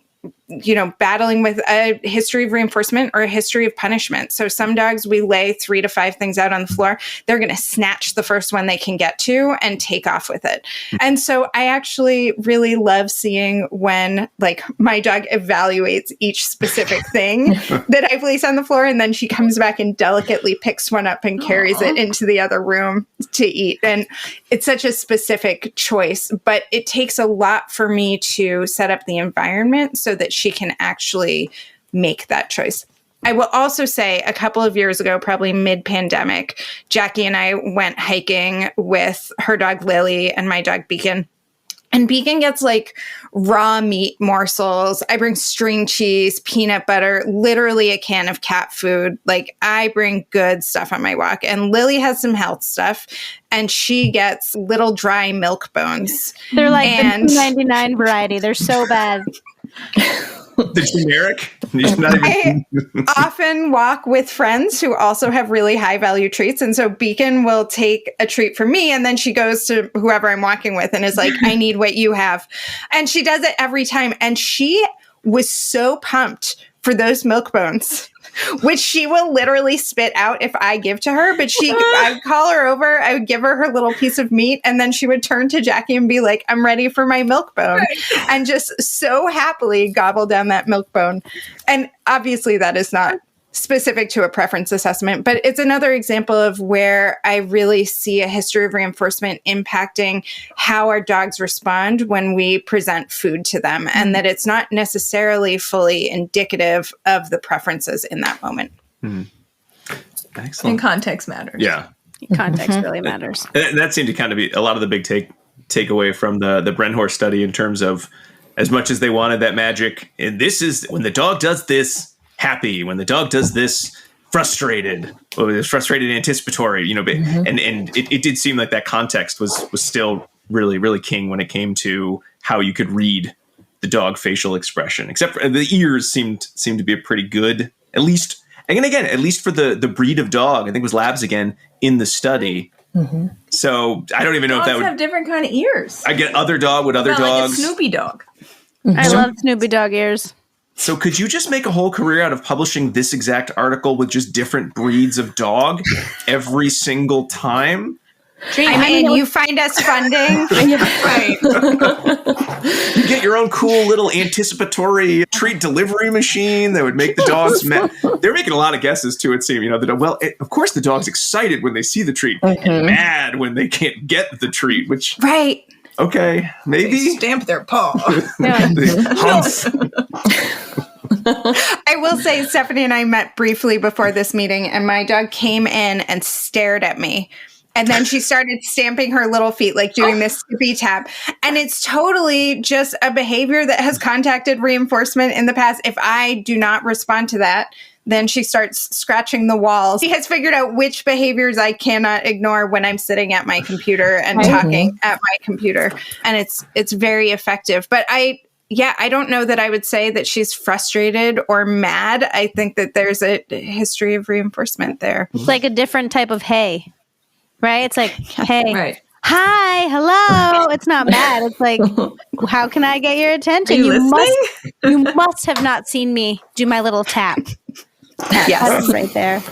battling with a history of reinforcement or a history of punishment. So some dogs, we lay 3 to 5 things out on the floor. They're going to snatch the first one they can get to and take off with it. And so I actually really love seeing when my dog evaluates each specific thing that I place on the floor. And then she comes back and delicately picks one up and carries it into the other room to eat. And it's such a specific choice, but it takes a lot for me to set up the environment so that she can actually make that choice. I will also say a couple of years ago, probably mid-pandemic, Jackie and I went hiking with her dog Lily and my dog Beacon. And Beacon gets raw meat morsels. I bring string cheese, peanut butter, literally a can of cat food. I bring good stuff on my walk. And Lily has some health stuff. And she gets little dry milk bones. They're the $2.99 variety. They're so bad. The generic? I often walk with friends who also have really high value treats. And so Beacon will take a treat from me and then she goes to whoever I'm walking with and is like, I need what you have. And she does it every time. And she was so pumped for those milk bones, which she will literally spit out if I give to her. But I'd call her over, I would give her her little piece of meat, and then she would turn to Jackie and be like, I'm ready for my milk bone. Right. And just so happily gobble down that milk bone. And obviously that is not specific to a preference assessment, but it's another example of where I really see a history of reinforcement impacting how our dogs respond when we present food to them, and that it's not necessarily fully indicative of the preferences in that moment. Excellent. And context matters. Yeah. Context really matters. And that seemed to kind of be a lot of the big takeaway from the Brenhorst study in terms of as much as they wanted that magic. And this is when the dog does this, happy, when the dog does this, frustrated, or it's frustrated, anticipatory, and it did seem like that context was still really, really king when it came to how you could read the dog facial expression, except for the ears seemed to be a pretty good, at least for the breed of dog. I think it was Labs again in the study. Mm-hmm. So I don't even know dogs if that would have different kind of ears. I get other dog with other dogs. Like a Snoopy dog. I love Snoopy dog ears. So could you just make a whole career out of publishing this exact article with just different breeds of dog every single time? You find us funding. Right. You get your own cool little anticipatory treat delivery machine that would make the dogs mad. They're making a lot of guesses too, it seems. Of course the dog's excited when they see the treat and mad when they can't get the treat, which... Right. Okay, maybe. They stamp their paw. I will say Stephanie and I met briefly before this meeting, and my dog came in and stared at me And then she started stamping her little feet, like doing this skippy tap. And it's totally just a behavior that has contacted reinforcement in the past. If I do not respond to that, then she starts scratching the walls. She has figured out which behaviors I cannot ignore when I'm sitting at my computer and talking at my computer. And it's very effective. But I don't know that I would say that she's frustrated or mad. I think that there's a history of reinforcement there. It's like a different type of hey, right? It's like, hey, Right. hi, hello. It's not mad. It's like, how can I get your attention? You must have not seen me do my little tap. Yes, right there.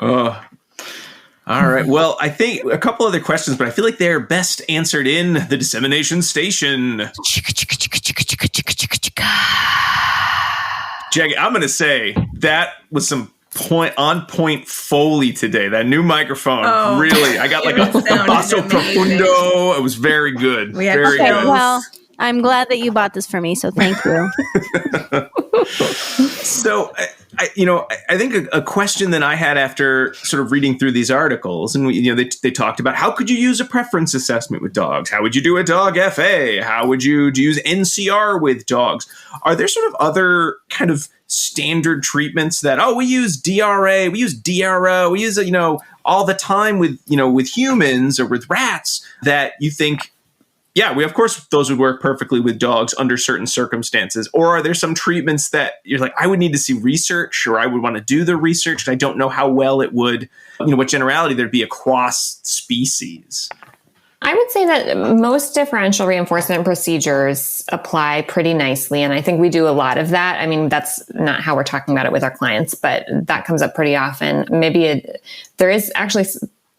All right. Well, I think a couple other questions, but I feel like they're best answered in the dissemination station. Jackie, I'm going to say that was some on point Foley today. That new microphone, really. I got like a basso profundo. It was very good. Very good. Well, I'm glad that you bought this for me, so thank you. So, I think a question that I had after sort of reading through these articles, and they talked about how could you use a preference assessment with dogs? How would you do a dog FA? How would you use NCR with dogs? Are there sort of other kind of standard treatments that, we use DRA, we use DRO, we use all the time with humans or with rats that you think, of course, those would work perfectly with dogs under certain circumstances? Or are there some treatments that you're like, I would need to see research, or I would want to do the research, and I don't know how well it would, what generality there'd be across species? I would say that most differential reinforcement procedures apply pretty nicely. And I think we do a lot of that. I mean, that's not how we're talking about it with our clients, but that comes up pretty often. There is actually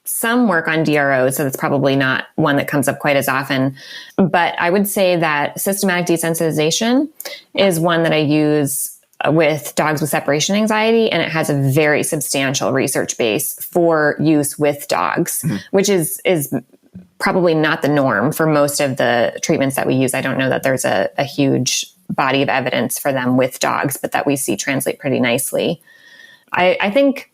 some work on DRO, so that's probably not one that comes up quite as often. But I would say that systematic desensitization is one that I use with dogs with separation anxiety, and it has a very substantial research base for use with dogs, which is probably not the norm for most of the treatments that we use. I don't know that there's a huge body of evidence for them with dogs, but that we see translate pretty nicely. I think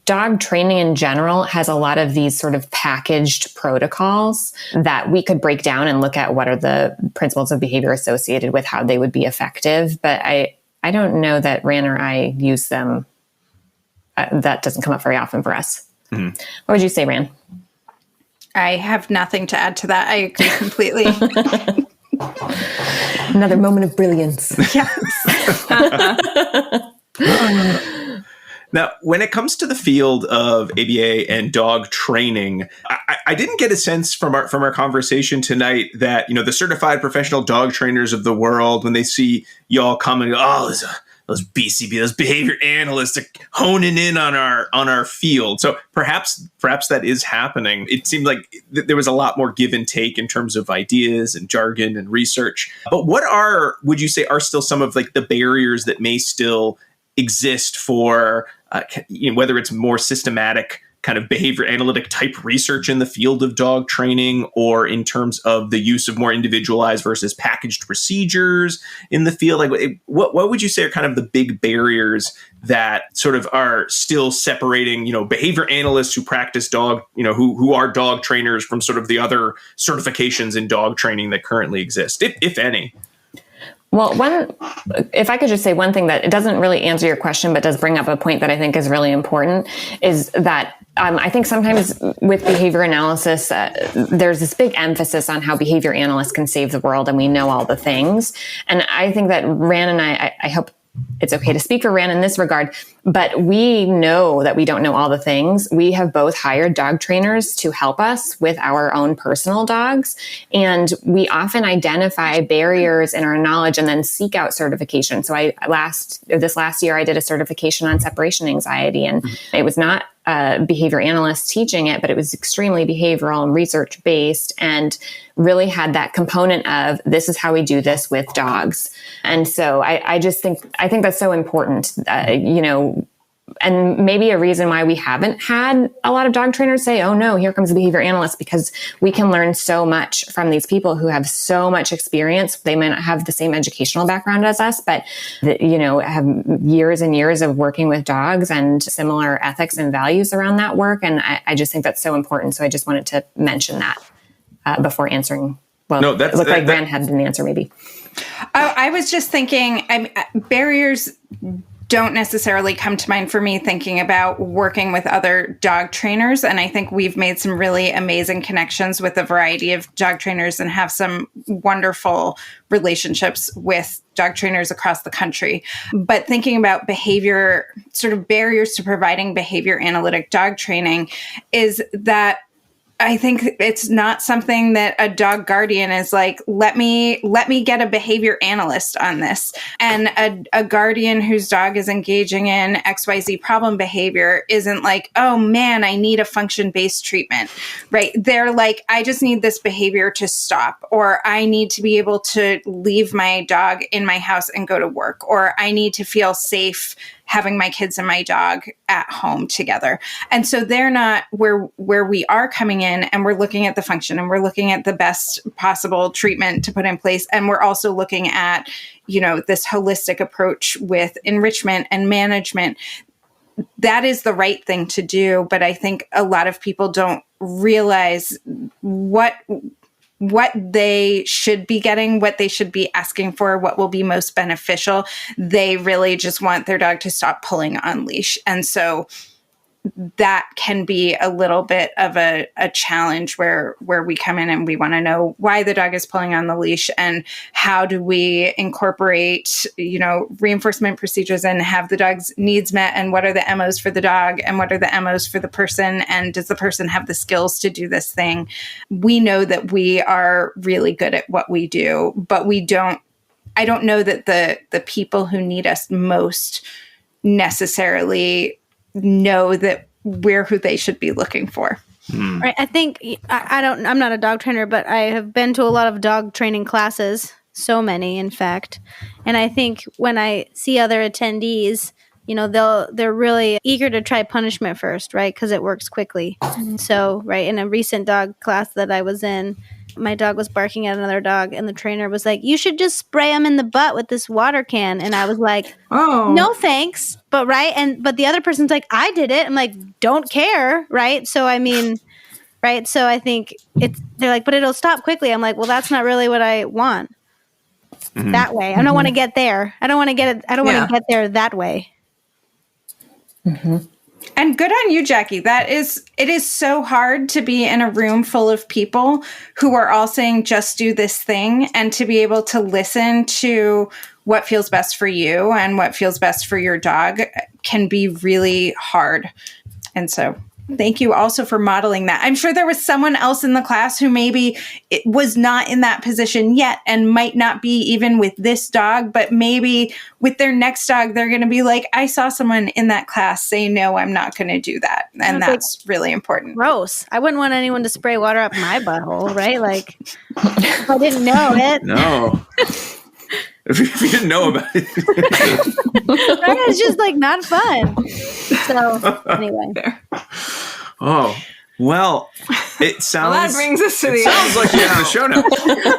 dog training in general has a lot of these sort of packaged protocols that we could break down and look at what are the principles of behavior associated with how they would be effective. But I don't know that Ran or I use them. That doesn't come up very often for us. Mm-hmm. What would you say, Ran? I have nothing to add to that. I agree completely. Another moment of brilliance. Yes. Now, when it comes to the field of ABA and dog training, I didn't get a sense from our conversation tonight that, the certified professional dog trainers of the world, when they see y'all come and go, those BCB, those behavior analysts are honing in on our field. So perhaps that is happening. It seemed like there was a lot more give and take in terms of ideas and jargon and research. But would you say are still some of like the barriers that may still exist for whether it's more systematic kind of behavior analytic type research in the field of dog training, or in terms of the use of more individualized versus packaged procedures in the field? Like, what would you say are kind of the big barriers that sort of are still separating, behavior analysts who practice dog, who are dog trainers from sort of the other certifications in dog training that currently exist, if any? Well, if I could just say one thing that it doesn't really answer your question, but does bring up a point that I think is really important, is that I think sometimes with behavior analysis, there's this big emphasis on how behavior analysts can save the world and we know all the things. And I think that Ran and I hope it's okay to speak for Ran in this regard, but we know that we don't know all the things. We have both hired dog trainers to help us with our own personal dogs. And we often identify barriers in our knowledge and then seek out certification. So this last year, I did a certification on separation anxiety, and it was not a behavior analyst teaching it, but it was extremely behavioral and research based, and really had that component of this is how we do this with dogs. And so I think that's so important. and maybe a reason why we haven't had a lot of dog trainers say, oh no, here comes a behavior analyst, because we can learn so much from these people who have so much experience. They may not have the same educational background as us, but have years and years of working with dogs and similar ethics and values around that work. And I just think that's so important. So I just wanted to mention that before answering. Well, no, it looked like Van had an answer maybe. I was just thinking, barriers don't necessarily come to mind for me thinking about working with other dog trainers. And I think we've made some really amazing connections with a variety of dog trainers and have some wonderful relationships with dog trainers across the country. But thinking about behavior, sort of barriers to providing behavior analytic dog training, is that I think it's not something that a dog guardian is like, let me get a behavior analyst on this. And a guardian whose dog is engaging in XYZ problem behavior isn't like, oh man, I need a function-based treatment, right? They're like, I just need this behavior to stop, or I need to be able to leave my dog in my house and go to work, or I need to feel safe having my kids and my dog at home together. And so they're not where we are coming in, and we're looking at the function, and we're looking at the best possible treatment to put in place. And we're also looking at, this holistic approach with enrichment and management. That is the right thing to do. But I think a lot of people don't realize what they should be getting, what they should be asking for, what will be most beneficial. They really just want their dog to stop pulling on leash. And so that can be a little bit of a challenge where we come in and we want to know why the dog is pulling on the leash, and how do we incorporate, reinforcement procedures and have the dog's needs met, and what are the MOs for the dog and what are the MOs for the person, and does the person have the skills to do this thing? We know that we are really good at what we do, but I don't know that the people who need us most necessarily know that we're who they should be looking for. Right. I think I'm not a dog trainer, but I have been to a lot of dog training classes, so many, in fact. And I think when I see other attendees, they're really eager to try punishment first, right? Because it works quickly. So, right, in a recent dog class that I was in, my dog was barking at another dog, and the trainer was like, you should just spray him in the butt with this water can. And I was like, oh, no, thanks. But but the other person's like, I did it. I'm like, don't care. Right. So, right. So I think they're like, but it'll stop quickly. I'm like, well, that's not really what I want that way. I don't want to get there. I don't want to get it. I don't want to get there that way. Mm-hmm. And good on you, Jackie. It is so hard to be in a room full of people who are all saying, just do this thing, and to be able to listen to what feels best for you and what feels best for your dog can be really hard. And so thank you also for modeling that. I'm sure there was someone else in the class who maybe it was not in that position yet and might not be even with this dog, but maybe with their next dog, they're going to be like, I saw someone in that class say, no, I'm not going to do that. And that's really important. Gross. I wouldn't want anyone to spray water up my butthole, right? Like, if I didn't know it. No. If you didn't know about it. It's just like not fun. So anyway. Oh, well, it sounds... Well, that brings us to the end. Sounds like you're on the show now.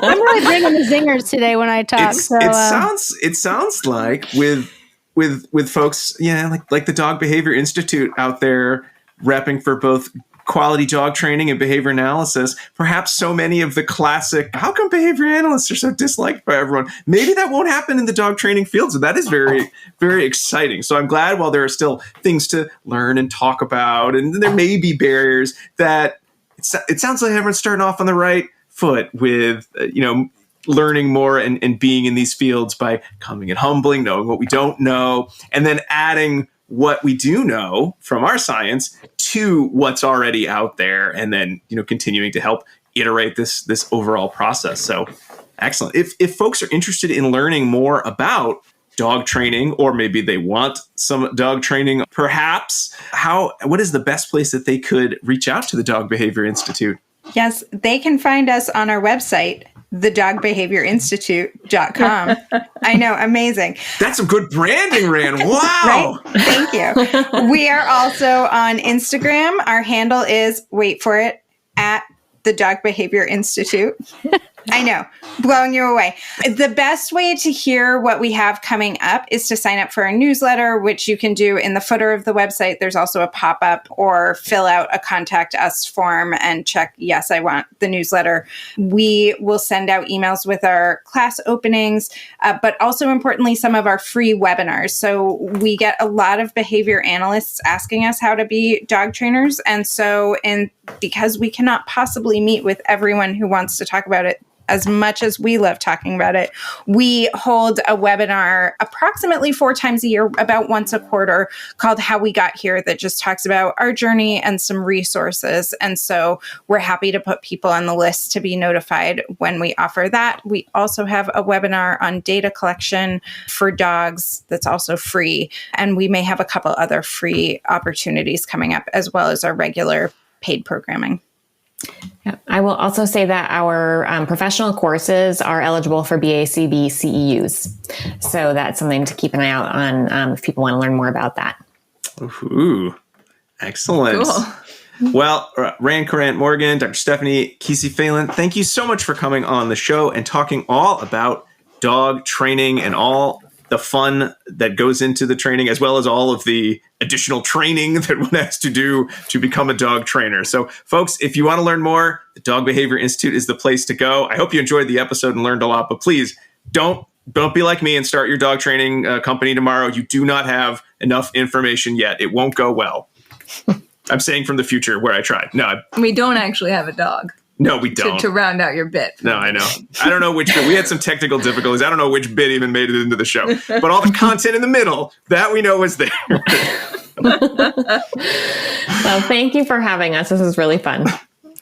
I'm really bringing the zingers today when I talk. It sounds like with folks, like the Dog Behavior Institute out there repping for both quality dog training and behavior analysis, perhaps so many of the classic, how come behavior analysts are so disliked by everyone? Maybe that won't happen in the dog training field. So that is very, very exciting. So I'm glad while there are still things to learn and talk about, and there may be barriers, that it sounds like everyone's starting off on the right foot with, learning more and being in these fields by coming and humbling, knowing what we don't know, and then adding what we do know from our science to what's already out there, and then continuing to help iterate this overall process. So excellent. If folks are interested in learning more about dog training, or maybe they want some dog training, perhaps, what is the best place that they could reach out to the Dog Behavior Institute? Yes, they can find us on our website, thedogbehaviorinstitute.com. I know, amazing. That's some good branding, Ran. Wow. Right? Thank you. We are also on Instagram. Our handle is, wait for it, at the Dog Behavior Institute. I know, blowing you away. The best way to hear what we have coming up is to sign up for our newsletter, which you can do in the footer of the website. There's also a pop-up, or fill out a contact us form and check, yes, I want the newsletter. We will send out emails with our class openings, but also importantly, some of our free webinars. So we get a lot of behavior analysts asking us how to be dog trainers. And so, because we cannot possibly meet with everyone who wants to talk about it as much as we love talking about it, we hold a webinar approximately 4 times a year, about once a quarter, called How We Got Here, that just talks about our journey and some resources. And so we're happy to put people on the list to be notified when we offer that. We also have a webinar on data collection for dogs that's also free. And we may have a couple other free opportunities coming up, as well as our regular paid programming. Yeah. I will also say that our professional courses are eligible for BACB CEUs. So that's something to keep an eye out on if people want to learn more about that. Ooh, excellent. Cool. Well, Ran Courant-Morgan, Dr. Stephanie Kesey-Phelan, thank you so much for coming on the show and talking all about dog training and all the fun that goes into the training, as well as all of the additional training that one has to do to become a dog trainer. So, folks, if you want to learn more, the Dog Behavior Institute is the place to go. I hope you enjoyed the episode and learned a lot, but please don't be like me and start your dog training company tomorrow. You do not have enough information yet. It won't go well. I'm saying from the future where I tried. No, We don't actually have a dog. No, we don't. To round out your bit. No, I know. I don't know which bit. We had some technical difficulties. I don't know which bit even made it into the show. But all the content in the middle, that we know was there. Well, thank you for having us. This is really fun.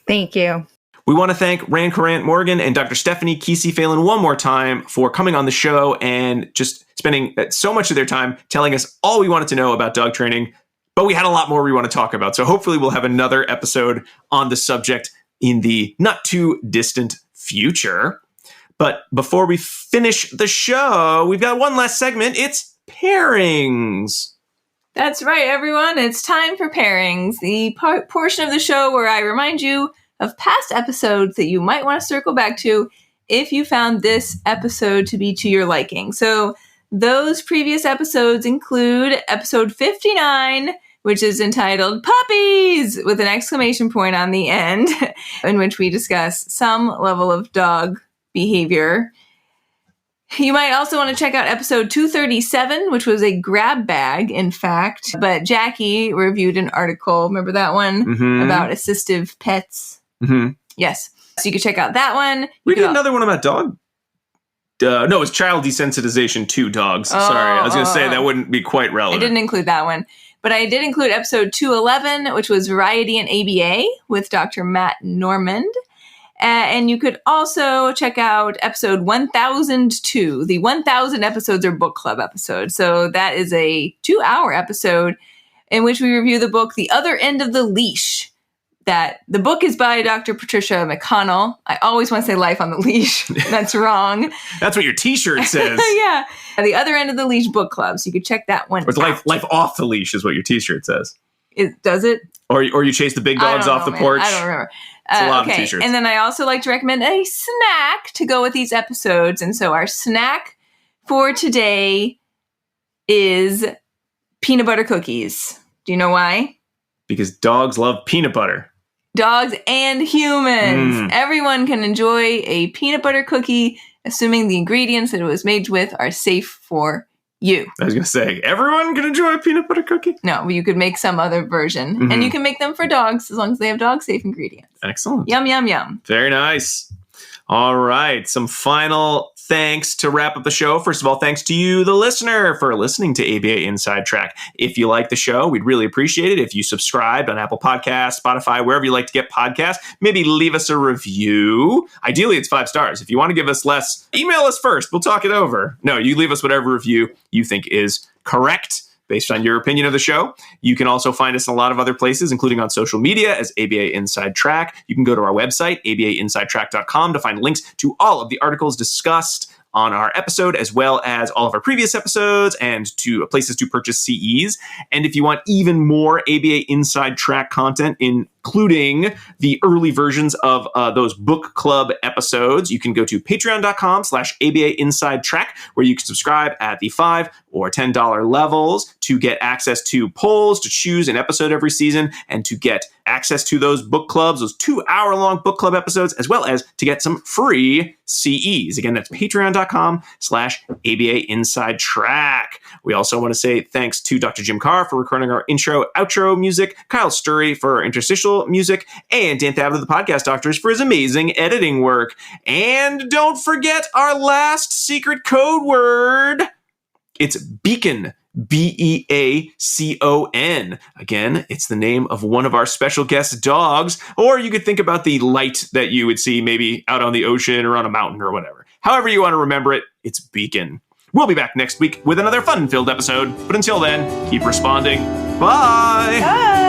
Thank you. We want to thank Ran Courant-Morgan and Dr. Stephanie Kesey-Phelan one more time for coming on the show and just spending so much of their time telling us all we wanted to know about dog training. But we had a lot more we want to talk about. So hopefully we'll have another episode on the subject in the not too distant future. But before we finish the show, we've got one last segment. It's pairings. That's right, everyone. It's time for pairings, the portion of the show where I remind you of past episodes that you might want to circle back to if you found this episode to be to your liking. So those previous episodes include episode 59, which is entitled Puppies, with an exclamation point on the end, in which we discuss some level of dog behavior. You might also want to check out episode 237, which was a grab bag, in fact. But Jackie reviewed an article, remember that one, about assistive pets? Mm-hmm. Yes. So you could check out that one. We did another one about dog. No, it's child desensitization to dogs. Sorry, I was going to say that wouldn't be quite relevant. I didn't include that one. But I did include episode 211, which was Variety and ABA with Dr. Matt Normand. And you could also check out episode 1002. The 1000 episodes are book club episodes. So that is a 2-hour episode in which we review the book, The Other End of the Leash. That the book is by Dr. Patricia McConnell. I always want to say Life on the Leash. That's wrong. That's what your t-shirt says. Yeah. The Other End of the Leash book club. So you could check that one out. Life off the leash is what your t-shirt says. Does it? Or you chase the big dogs off the porch. I don't remember. It's a lot of t-shirts. And then I also like to recommend a snack to go with these episodes. And so our snack for today is peanut butter cookies. Do you know why? Because dogs love peanut butter. Dogs and humans. Everyone can enjoy a peanut butter cookie, assuming the ingredients that it was made with are safe for you. I was going to say, everyone can enjoy a peanut butter cookie? No, you could make some other version. And you can make them for dogs as long as they have dog-safe ingredients. Excellent. Yum, yum, yum. Very nice. All right. Some final thanks to wrap up the show. First of all, thanks to you, the listener, for listening to ABA Inside Track. If you like the show, we'd really appreciate it if you subscribed on Apple Podcasts, Spotify, wherever you like to get podcasts. Maybe leave us a review. Ideally, it's 5 stars. If you want to give us less, email us first. We'll talk it over. No, you leave us whatever review you think is correct. based on your opinion of the show. You can also find us in a lot of other places, including on social media as ABA Inside Track. You can go to our website, abainsidetrack.com, to find links to all of the articles discussed on our episode, as well as all of our previous episodes and to places to purchase CEs. And if you want even more ABA Inside Track content, including the early versions of those book club episodes, you can go to patreon.com/ABA Inside Track, where you can subscribe at the $5 or $10 levels to get access to polls, to choose an episode every season, and to get access to those book clubs, those 2-hour-long book club episodes, as well as to get some free CEs. Again, that's patreon.com/ABA Inside Track. We also want to say thanks to Dr. Jim Carr for recording our intro, outro music, Kyle Sturry for our interstitial music, and Dan Thabit of the Podcast Doctors for his amazing editing work. And don't forget our last secret code word. It's Beacon. BEACON. Again, it's the name of one of our special guest dogs, or you could think about the light that you would see maybe out on the ocean or on a mountain or whatever. However you want to remember it, it's Beacon. We'll be back next week with another fun-filled episode, but until then, keep responding. Bye! Bye!